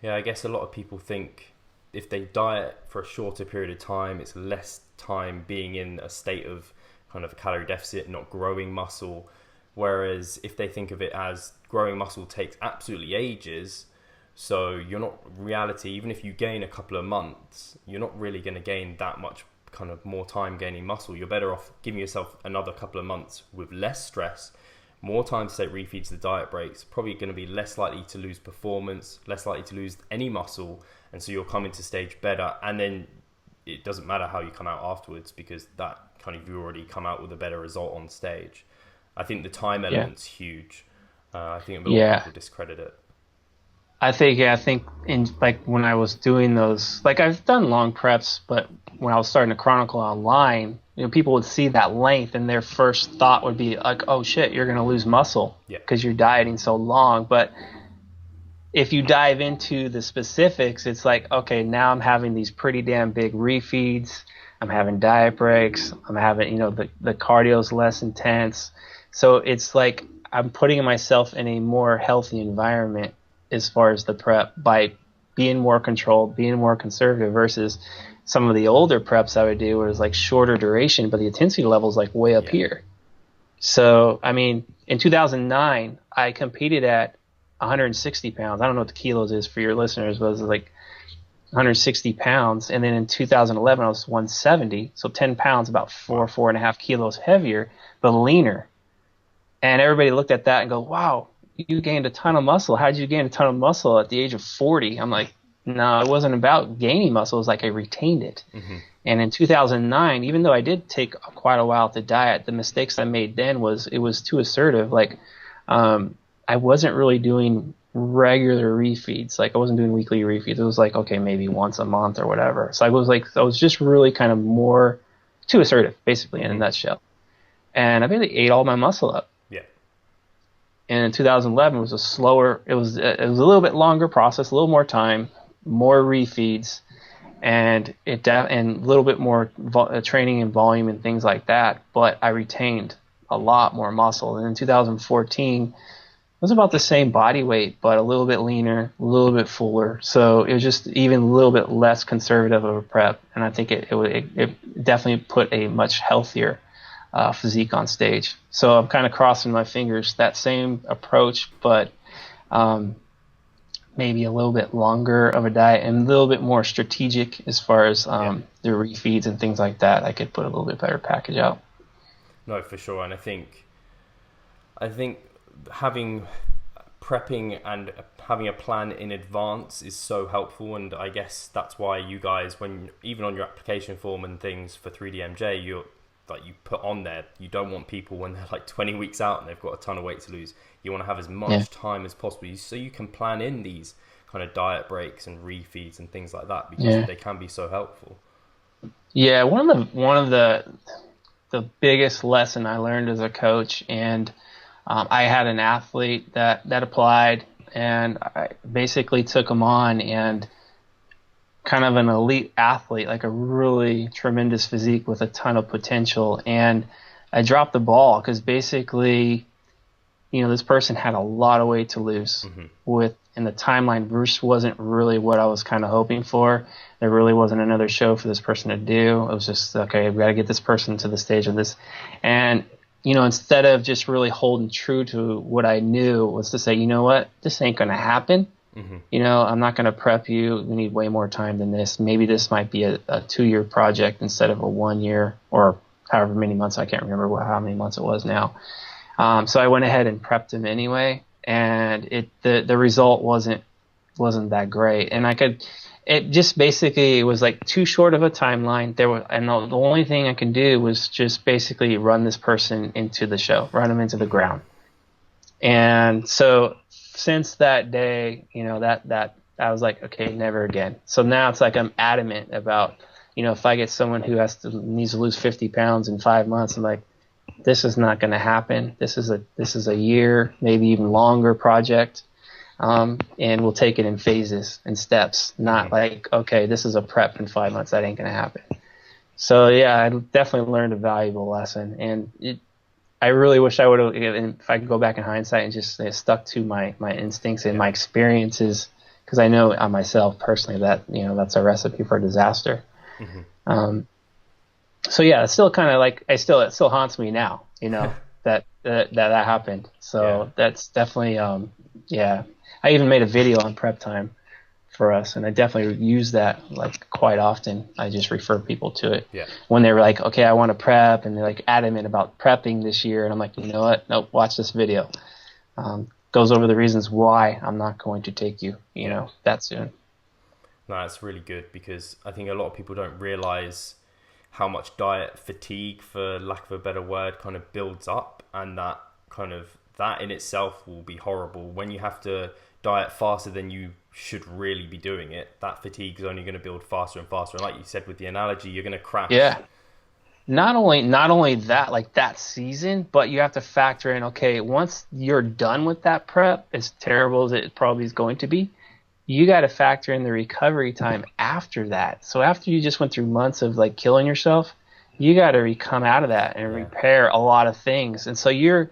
Yeah, I guess a lot of people think if they diet for a shorter period of time, it's less time being in a state of kind of a calorie deficit, not growing muscle. Whereas if they think of it as growing muscle takes absolutely ages, so you're not, reality, even if you gain a couple of months, you're not really going to gain that much kind of more time gaining muscle. You're better off giving yourself another couple of months with less stress, more time to take refeeds, the diet breaks, probably going to be less likely to lose performance, less likely to lose any muscle, and so you'll come into stage better, and then it doesn't matter how you come out afterwards because that kind of, you already come out with a better result on stage. I think the time element's huge. I think a lot of people discredit it. I think in like when I was doing those, like I've done long preps, but when I was starting to chronicle online, people would see that length and their first thought would be like, oh shit, you're going to lose muscle because you're dieting so long. But if you dive into the specifics, it's like, okay, now I'm having these pretty damn big refeeds. I'm having diet breaks. I'm having, the cardio's less intense. So it's like I'm putting myself in a more healthy environment as far as the prep by being more controlled, being more conservative versus some of the older preps I would do where it was like shorter duration, but the intensity level is like way up here. So, I mean, in 2009, I competed at 160 pounds. I don't know what the kilos is for your listeners, but it was like 160 pounds. And then in 2011, I was 170. So 10 pounds, about 4.5 kilos heavier, but leaner. And everybody looked at that and go, wow, you gained a ton of muscle. How did you gain a ton of muscle at the age of 40? I'm like, no, it wasn't about gaining muscle. It was like I retained it. Mm-hmm. And in 2009, even though I did take quite a while to diet, the mistakes I made then was it was too assertive. Like I wasn't really doing regular refeeds. Like I wasn't doing weekly refeeds. It was like, okay, maybe once a month or whatever. So I was just really kind of more too assertive, basically, in a nutshell. And I basically ate all my muscle up. And in 2011, it was it was a little bit longer process, a little more time, more refeeds, and and a little bit more training and volume and things like that. But I retained a lot more muscle. And in 2014, it was about the same body weight, but a little bit leaner, a little bit fuller. So it was just even a little bit less conservative of a prep. And I think it definitely put a much healthier physique on stage. So I'm kind of crossing my fingers that same approach, but maybe a little bit longer of a diet and a little bit more strategic as far as the refeeds and things like that. I could put a little bit better package out. No, for sure. And I think having prepping and having a plan in advance is so helpful. And I guess that's why you guys, when even on your application form and things for 3DMJ, you put on there, you don't want people when they're like 20 weeks out and they've got a ton of weight to lose. You want to have as much time as possible so you can plan in these kind of diet breaks and refeeds and things like that because they can be so helpful. Yeah, one of the biggest lesson I learned as a coach, and I had an athlete that applied, and I basically took him on, and kind of an elite athlete, like a really tremendous physique with a ton of potential. And I dropped the ball because basically, this person had a lot of weight to lose and the timeline just wasn't really what I was kind of hoping for. There really wasn't another show for this person to do. It was just, okay, we got to get this person to the stage of this. And, instead of just really holding true to what I knew was to say, you know what, this ain't going to happen. I'm not going to prep you. We need way more time than this. Maybe this might be a 2-year project instead of a 1 year or however many months. I can't remember how many months it was now. So I went ahead and prepped him anyway, and the result wasn't that great. And it was like too short of a timeline. The only thing I can do was just basically run this person into the show, run him into the ground. And so since that day, that I was like, okay, never again. So now it's like I'm adamant about, if I get someone who needs to lose 50 pounds in 5 months, I'm like, this is not going to happen. This is a year, maybe even longer project. and we'll take it in phases and steps, not like, okay, this is a prep in 5 months. That ain't going to happen. So yeah, I definitely learned a valuable lesson, and I really wish I would have, if I could go back in hindsight and just stuck to my instincts and my experiences, because I know on myself personally that, that's a recipe for disaster. So yeah, it's still kind of like, it still haunts me now, that happened. So that's definitely, I even made a video on prep time for us, and I definitely use that like quite often. I just refer people to it when they're like, okay, I want to prep, and they're like adamant about prepping this year, and I'm like, you know what? Nope, watch this video. Goes over the reasons why I'm not going to take you, that soon. No, that's really good, because I think a lot of people don't realize how much diet fatigue, for lack of a better word, kind of builds up, and that in itself will be horrible when you have to diet faster than you should really be doing it. That fatigue is only going to build faster and faster, and like you said with the analogy, you're going to crash. Not only that, like that season, but you have to factor in, okay, once you're done with that prep, as terrible as it probably is going to be, you got to factor in the recovery time after that. So after you just went through months of like killing yourself, you got to come out of that and repair a lot of things. And so you're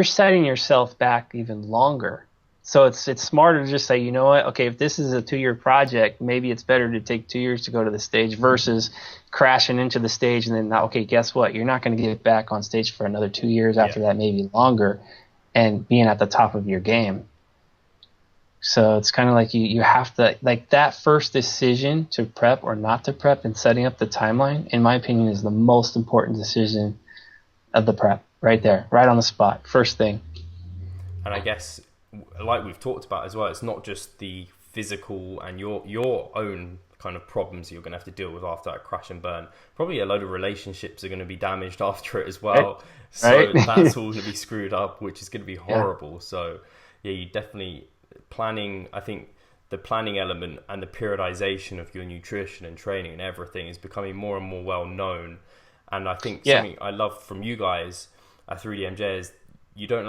setting yourself back even longer. So it's smarter to just say, you know what, okay, if this is a 2-year project, maybe it's better to take 2 years to go to the stage versus crashing into the stage and then, okay, guess what? You're not going to get back on stage for another 2 years after that, maybe longer, and being at the top of your game. So it's kind of like you have to, like that first decision to prep or not to prep and setting up the timeline, in my opinion, is the most important decision of the prep right there, right on the spot, first thing. And I guess, like we've talked about as well, it's not just the physical and your own kind of problems you're going to have to deal with after that crash and burn. Probably a load of relationships are going to be damaged after it as well. So that's all going to be screwed up, which is going to be horrible. So yeah, you definitely planning. I think the planning element and the periodization of your nutrition and training and everything is becoming more and more well known. And I think something I love from you guys at 3DMJ is you don't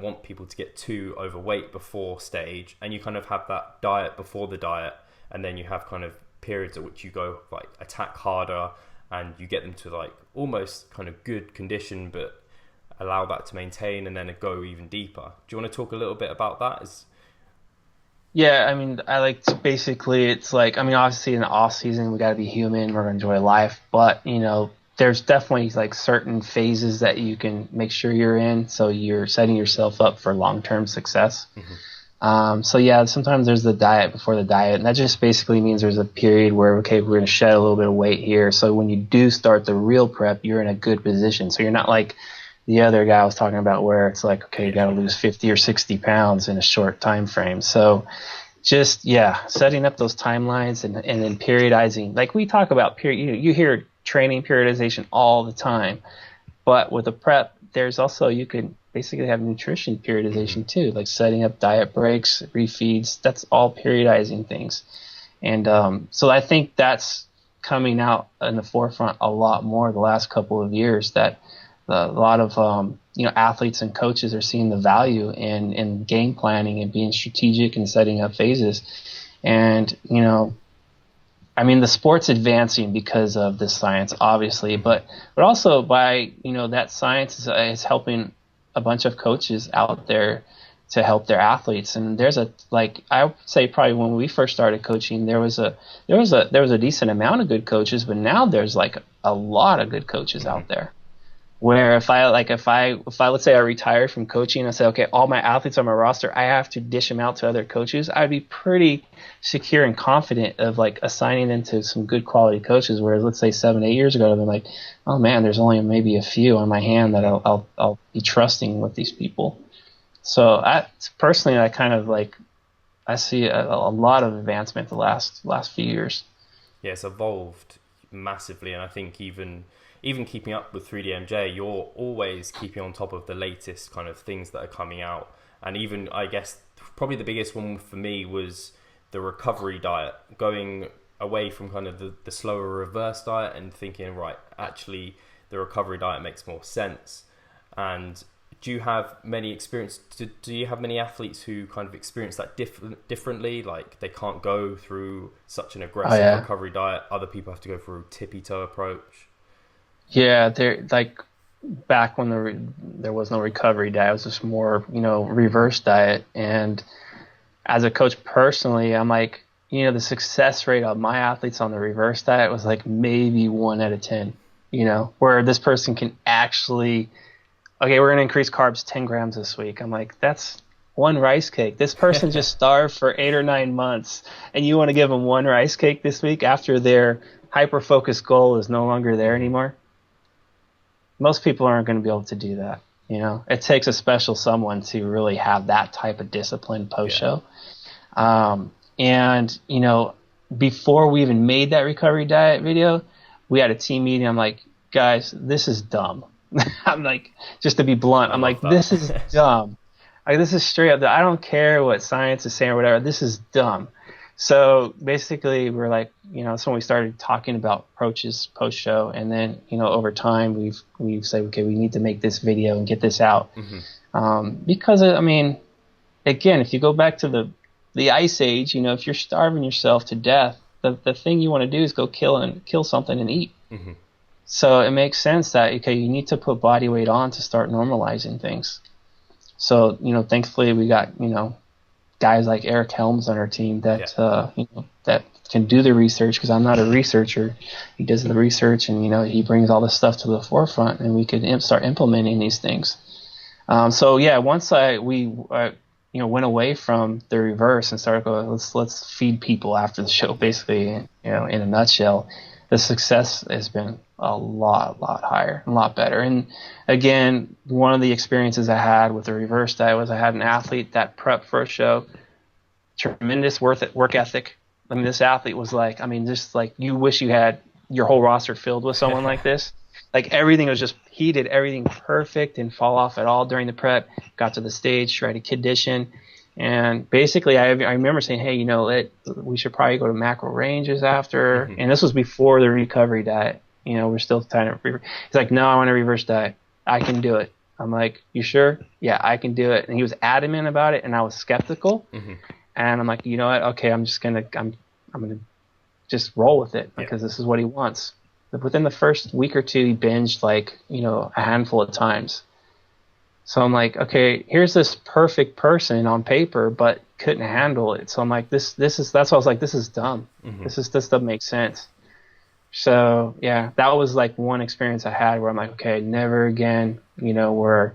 want people to get too overweight before stage, and you kind of have that diet before the diet, and then you have kind of periods at which you go like attack harder and you get them to like almost kind of good condition, but allow that to maintain and then go even deeper. Do you want to talk a little bit about that? Yeah, I mean, I like to basically, it's like, I mean, obviously in the off season, we got to be human, we're going to enjoy life, but there's definitely like certain phases that you can make sure you're in, so you're setting yourself up for long-term success. So yeah, sometimes there's the diet before the diet, and that just basically means there's a period where, okay, we're going to shed a little bit of weight here, so when you do start the real prep, you're in a good position. So you're not like the other guy I was talking about where it's like, okay, you got to lose 50 or 60 pounds in a short time frame. So just, setting up those timelines and then periodizing. Like we talk about period, you hear training periodization all the time, but with a prep, there's also, you can basically have nutrition periodization too, like setting up diet breaks, refeeds. That's all periodizing things. And so I think that's coming out in the forefront a lot more the last couple of years, that a lot of athletes and coaches are seeing the value in game planning and being strategic and setting up phases. And I mean, the sport's advancing because of this science, obviously, but also by, that science is helping a bunch of coaches out there to help their athletes. And there's I would say probably when we first started coaching, there was a decent amount of good coaches, but now there's like a lot of good coaches out there. Where if I let's say I retired from coaching and I say, okay, all my athletes on my roster, I have to dish them out to other coaches, I'd be pretty secure and confident of like assigning them to some good quality coaches. Whereas let's say 7-8 years ago, I'd been like, oh man, there's only maybe a few on my hand that I'll be trusting with these people. So personally, I kind of like, I see a lot of advancement the last few years. Yeah, it's evolved massively, and I think even keeping up with 3DMJ, you're always keeping on top of the latest kind of things that are coming out. And even, I guess, probably the biggest one for me was the recovery diet, going away from kind of the slower reverse diet and thinking, right, actually the recovery diet makes more sense. And do you have many do you have many athletes who kind of experience that differently? Like they can't go through such an aggressive recovery diet. Other people have to go through a tippy toe approach. Yeah, they're like back when there was no recovery diet, it was just more, reverse diet. And as a coach personally, I'm like, the success rate of my athletes on the reverse diet was like maybe 1 out of 10, where this person can actually, okay, we're going to increase carbs 10 grams this week. I'm like, that's one rice cake. This person just starved for 8 or 9 months, and you want to give them one rice cake this week after their hyper-focused goal is no longer there anymore? Most people aren't going to be able to do that. It takes a special someone to really have that type of discipline post-show. And, before we even made that recovery diet video, we had a team meeting. I'm like, guys, this is dumb. I'm like, just to be blunt, I'm like, this is dumb. Like, this is straight up. I don't care what science is saying or whatever. This is dumb. So basically, we're like, that's when we started talking about approaches post-show, and then, over time, we've said, okay, we need to make this video and get this out, because again, if you go back to the Ice Age, if you're starving yourself to death, the thing you want to do is go kill something and eat. So it makes sense that, okay, you need to put body weight on to start normalizing things. So thankfully we got guys like Eric Helms on our team that that can do the research, because I'm not a researcher. He does the research, and he brings all this stuff to the forefront, and we could start implementing these things. So yeah, once we went away from the reverse and started going, let's feed people after the show, basically, in a nutshell, the success has been a lot higher, a lot better. And again, one of the experiences I had with the reverse diet was I had an athlete that prepped for a show, tremendous work ethic. I mean, this athlete was like, just like you wish you had your whole roster filled with someone like this. Like everything was just, he did everything perfect, didn't fall off at all during the prep, got to the stage, tried to condition. And basically, I remember saying, hey, we should probably go to macro ranges after. And this was before the recovery diet. We're still trying to He's like, no, I want a reverse diet. I can do it. I'm like, you sure? Yeah, I can do it. And he was adamant about it, and I was skeptical. And I'm like, you know what? Okay, I'm gonna just roll with it, because this is what he wants. But within the first week or two, he binged a handful of times. So I'm like, okay, here's this perfect person on paper, but couldn't handle it. So I'm like, that's why I was like, this is dumb. This doesn't make sense. So yeah, that was like one experience I had where I'm like, okay, never again, where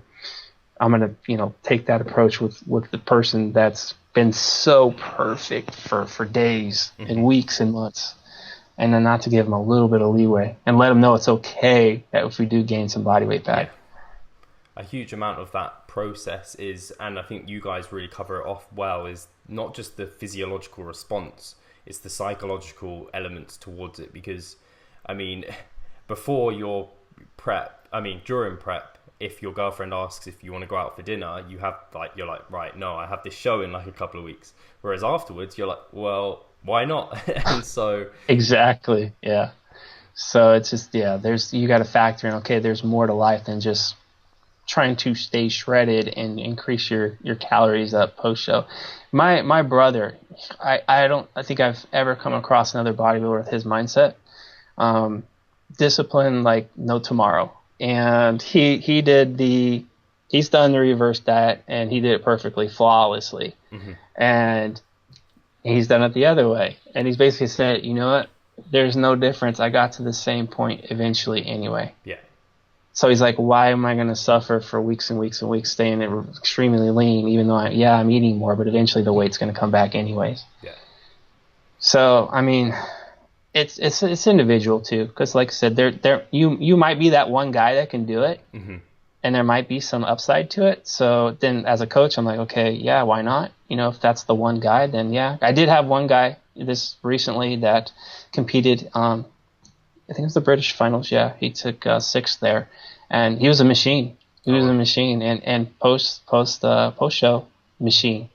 I'm going to, take that approach with the person that's been so perfect for days and weeks and months, and then not to give them a little bit of leeway and let them know it's okay that if we do gain some body weight back. Yeah. A huge amount of that process is, and I think you guys really cover it off well, is not just the physiological response, it's the psychological elements towards it. Because, before your prep, during prep, if your girlfriend asks if you want to go out for dinner, you're like, right, no, I have this show in like a couple of weeks. Whereas afterwards, you're like, well, why not? And so... Exactly, yeah. So it's just, you got to factor in, okay, there's more to life than just trying to stay shredded and increase your calories up post show. My brother, I don't think I've ever come across another bodybuilder with his mindset. Discipline like no tomorrow. And he's done the reverse diet, and he did it perfectly, flawlessly. And he's done it the other way. And he's basically said, you know what? There's no difference. I got to the same point eventually anyway. Yeah. So he's like, why am I going to suffer for weeks and weeks and weeks staying extremely lean, even though I'm eating more, but eventually the weight's going to come back anyways. Yeah. So, it's individual too, because like I said, you might be that one guy that can do it, and there might be some upside to it. So then as a coach, I'm like, okay, yeah, why not? If that's the one guy, then yeah. I did have one guy this recently that competed, I think it was the British finals. Yeah, he took 6th there, and he was a machine. He was a machine, and post show machine.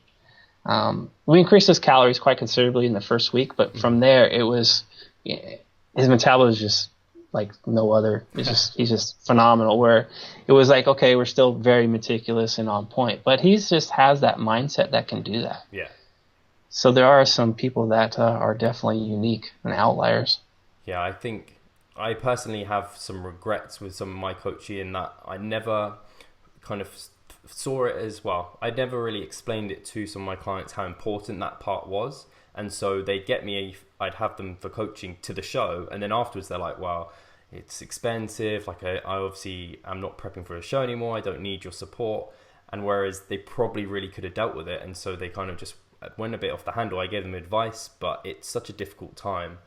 We increased his calories quite considerably in the first week, but from there it was his metabolism just like no other. He's just phenomenal. Where it was like, okay, we're still very meticulous and on point, but he's just has that mindset that can do that. Yeah. So there are some people that are definitely unique and outliers. Yeah, I think I personally have some regrets with some of my coaching in that I never kind of saw it as well. I never really explained it to some of my clients how important that part was. And so they'd get me, I'd have them for coaching to the show. And then afterwards they're like, well, it's expensive. Like I obviously am not prepping for a show anymore. I don't need your support. And whereas they probably really could have dealt with it. And so they kind of just went a bit off the handle. I gave them advice, but it's such a difficult time.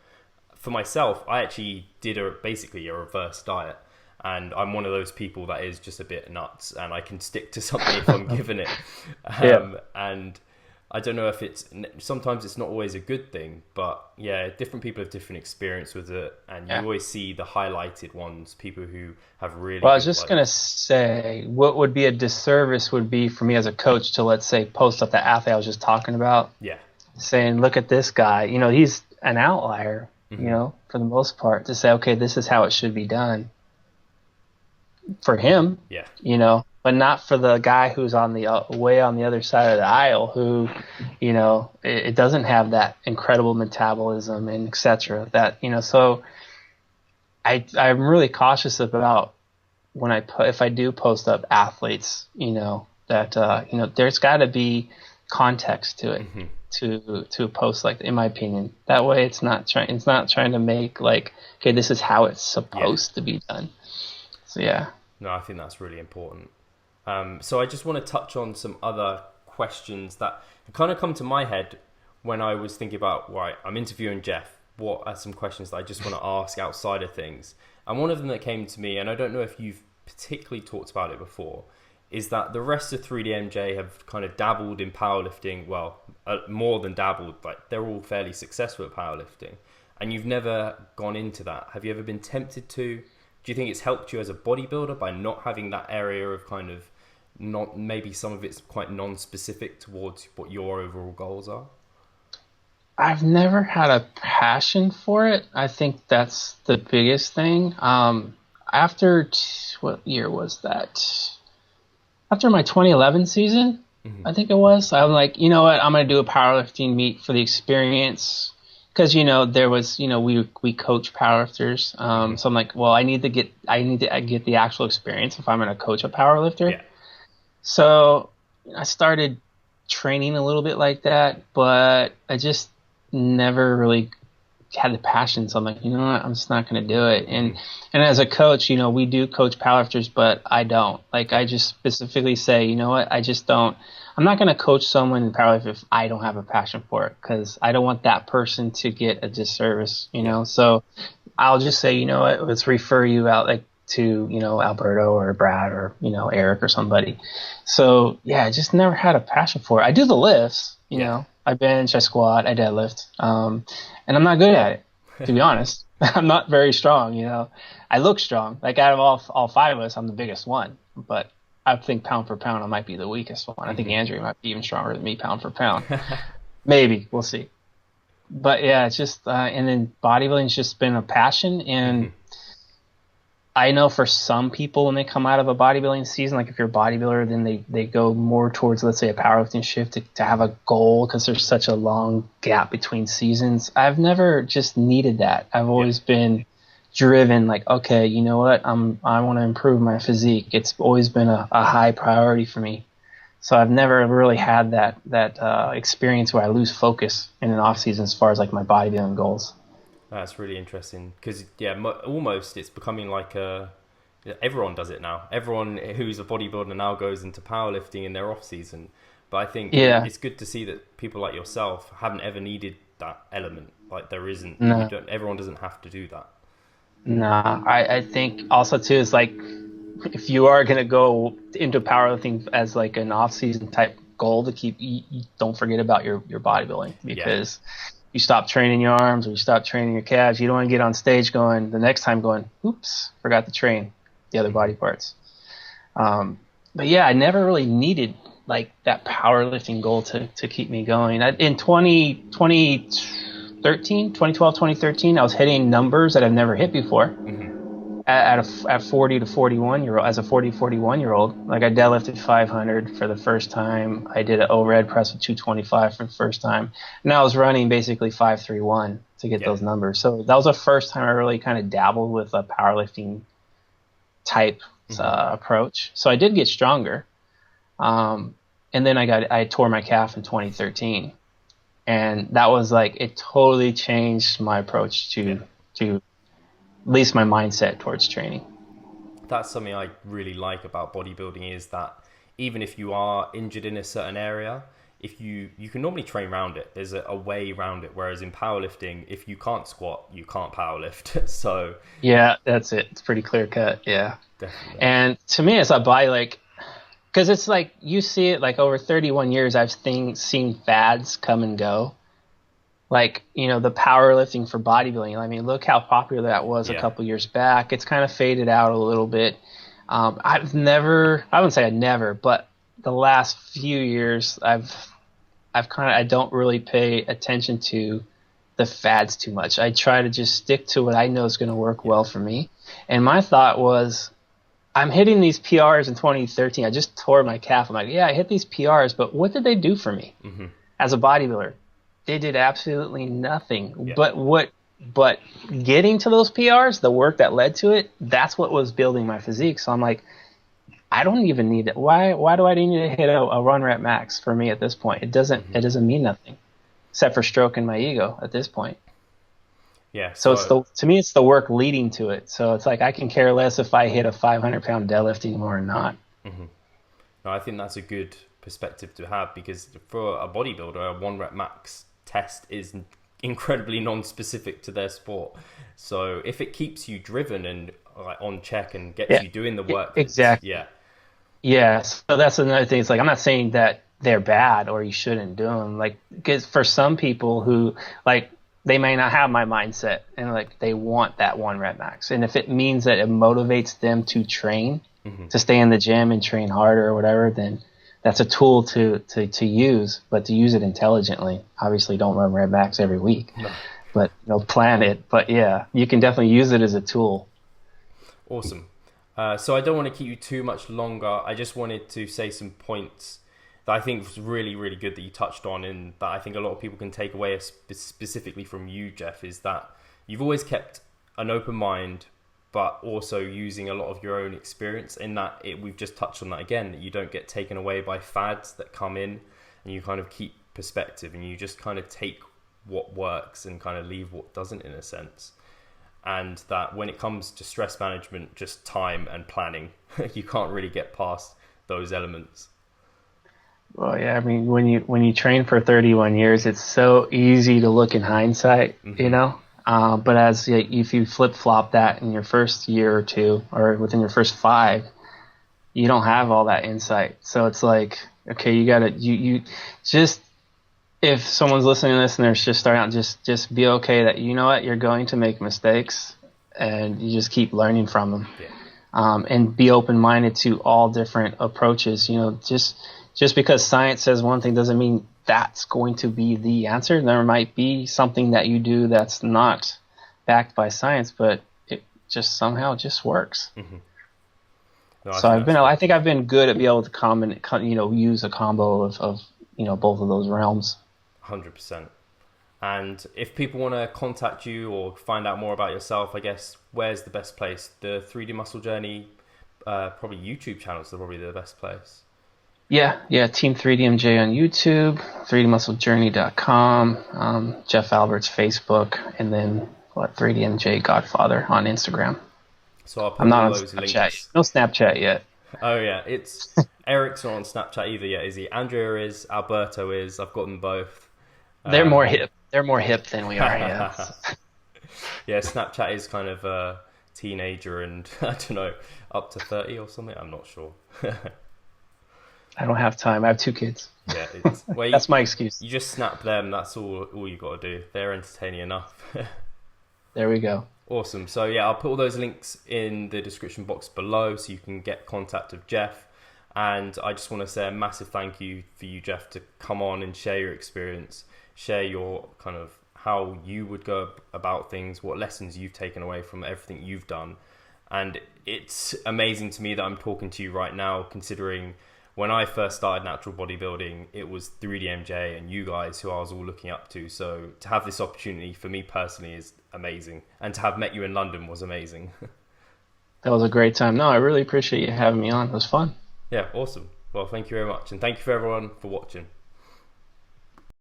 For myself, I actually did basically a reverse diet. And I'm one of those people that is just a bit nuts, and I can stick to something if I'm given it. And I don't know if sometimes it's not always a good thing, but yeah, different people have different experience with it. And you always see the highlighted ones, people who have really... Well, I was just going to say, what would be a disservice would be for me as a coach to, let's say, post up the athlete I was just talking about. Yeah. Saying, look at this guy, he's an outlier, for the most part, to say, okay, this is how it should be done. For him, but not for the guy who's on the way on the other side of the aisle who, it doesn't have that incredible metabolism and etc. That, so I'm really cautious about when if I do post up athletes, that, there's got to be context to it to a post like, in my opinion. That way it's not trying to make like, okay, this is how it's supposed to be done. So yeah. No, I think that's really important. So I just want to touch on some other questions that kind of come to my head when I was thinking about, right, I'm interviewing Jeff. What are some questions that I just want to ask outside of things? And one of them that came to me, and I don't know if you've particularly talked about it before, is that the rest of 3DMJ have kind of dabbled in powerlifting. Well, more than dabbled, like they're all fairly successful at powerlifting. And you've never gone into that. Have you ever been tempted to? Do you think it's helped you as a bodybuilder by not having that area of kind of not, maybe some of it's quite non-specific towards what your overall goals are? I've never had a passion for it. I think that's the biggest thing. After, what year was that? After my 2011 season, I think it was, I'm like, you know what, I'm going to do a powerlifting meet for the experience. Because, there was, we coach powerlifters. So I'm like, well, I need to get the actual experience if I'm going to coach a powerlifter. Yeah. So I started training a little bit like that, but I just never really had the passion. So I'm like, you know what, I'm just not going to do it. And as a coach, we do coach powerlifters, but I don't. Like, I just specifically say, you know what, I just don't. I'm not going to coach someone in powerlifting if I don't have a passion for it, because I don't want that person to get a disservice, So I'll just say, you know what, let's refer you out like to, Alberto or Brad or, Eric or somebody. So yeah, I just never had a passion for it. I do the lifts, I bench, I squat, I deadlift, and I'm not good at it, to be honest. I'm not very strong, I look strong. Like, out of all five of us, I'm the biggest one, but I think pound for pound, I might be the weakest one. I think Andrew might be even stronger than me pound for pound. Maybe. We'll see. But yeah, it's just, and then bodybuilding's just been a passion. And I know for some people, when they come out of a bodybuilding season, like if you're a bodybuilder, then they go more towards, let's say, a powerlifting shift to have a goal, because there's such a long gap between seasons. I've never just needed that. I've always been driven, like, okay, you know what, I want to improve my physique. It's always been a high priority for me. So I've never really had that experience where I lose focus in an off season as far as like my bodybuilding goals. That's really interesting, because almost it's becoming like everyone does it now. Everyone who's a bodybuilder now goes into powerlifting in their off season. But I think it's good to see that people like yourself haven't ever needed that element. Like, there isn't. No. Everyone doesn't have to do that. Nah, I think also too is like, if you are gonna go into powerlifting as like an off-season type goal to keep, you don't forget about your bodybuilding, because you stop training your arms or you stop training your calves. You don't want to get on stage the next time going, oops, forgot to train the other body parts. But yeah, I never really needed like that powerlifting goal to keep me going. In 2012, 2013, I was hitting numbers that I've never hit before. at 40 to 41 year old, as a 41 year old, like I deadlifted 500 for the first time. I did an overhead press with 225 for the first time. And I was running basically 531 to get those numbers. So that was the first time I really kind of dabbled with a powerlifting type approach. So I did get stronger. And then I tore my calf in 2013. And that was like, it totally changed my approach to at least my mindset towards training. That's something I really like about bodybuilding, is that even if you are injured in a certain area, if you can normally train around it. There's a way around it. Whereas in powerlifting, if you can't squat, you can't powerlift. So yeah, that's it. It's pretty clear cut. Yeah. Definitely. And to me, it's a body, like, because it's like you see it like over 31 years, I've seen fads come and go. Like, you know, the powerlifting for bodybuilding. I mean, look how popular that was a couple years back. It's kind of faded out a little bit. I wouldn't say I never, but the last few years, I don't really pay attention to the fads too much. I try to just stick to what I know is going to work well for me. And my thought was, I'm hitting these PRs in 2013. I just tore my calf. I'm like, yeah, I hit these PRs, but what did they do for me as a bodybuilder? They did absolutely nothing. Yeah. But getting to those PRs, the work that led to it, that's what was building my physique. So I'm like, I don't even need it. Why do I need to hit a run rep max for me at this point? It doesn't mean nothing except for stroking my ego at this point. Yeah. So to me, it's the work leading to it. So it's like, I can care less if I hit a 500-pound deadlift anymore or not. Mm-hmm. No, I think that's a good perspective to have, because for a bodybuilder, a 1 rep max test is incredibly non-specific to their sport. So if it keeps you driven and like on check and gets you doing the work, exactly. Yeah. So that's another thing. It's like, I'm not saying that they're bad or you shouldn't do them. Like, because for some people who, like, they may not have my mindset and like they want that 1 rep max, and if it means that it motivates them to train, to stay in the gym and train harder or whatever, then that's a tool to use, but to use it intelligently. Obviously, don't run rep max every week, but plan it. But yeah, you can definitely use it as a tool. Awesome. So I don't want to keep you too much longer. I just wanted to say some points that I think was really, really good that you touched on, and that I think a lot of people can take away specifically from you, Jeff, is that you've always kept an open mind, but also using a lot of your own experience in that. We've just touched on that again, that you don't get taken away by fads that come in, and you kind of keep perspective, and you just kind of take what works and kind of leave what doesn't, in a sense. And that when it comes to stress management, just time and planning, you can't really get past those elements. Well, yeah, I mean, when you train for 31 years, it's so easy to look in hindsight, but if you flip-flop that in your first year or two, or within your first 5, you don't have all that insight. So it's like, okay, you just, if someone's listening to this and they're just starting out, just be okay that, you know what, you're going to make mistakes, and you just keep learning from them. And be open-minded to all different approaches. Just because science says one thing doesn't mean that's going to be the answer. There might be something that you do that's not backed by science, but it just somehow just works. No, so I think I've been good at being able to use a combo of both of those realms. 100%. And if people want to contact you or find out more about yourself, I guess, where's the best place? The 3D Muscle Journey, probably YouTube channels are probably the best place. Yeah, Team 3DMJ on YouTube, 3dmusclejourney.com, Jeff Albert's Facebook, and then 3DMJ Godfather on Instagram. So I'll put I'm not all on those Snapchat. links. No Snapchat yet. Oh yeah, it's Eric's not on Snapchat either yet, is he? Andrea is, Alberto is. I've got them both. They're more hip. They're more hip than we are. Yeah. Yeah, Snapchat is kind of a teenager and I don't know, up to 30 or something. I'm not sure. I don't have time. I have 2 kids. Yeah, that's my excuse. You just snap them. That's all you got to do. They're entertaining enough. There we go. Awesome. So yeah, I'll put all those links in the description box below so you can get contact of Jeff. And I just want to say a massive thank you for you, Jeff, to come on and share your experience, share your kind of how you would go about things, what lessons you've taken away from everything you've done. And it's amazing to me that I'm talking to you right now, considering when I first started natural bodybuilding, it was 3DMJ and you guys who I was all looking up to. So to have this opportunity for me personally is amazing. And to have met you in London was amazing. That was a great time. No, I really appreciate you having me on. It was fun. Yeah, awesome. Well, thank you very much. And thank you for everyone for watching.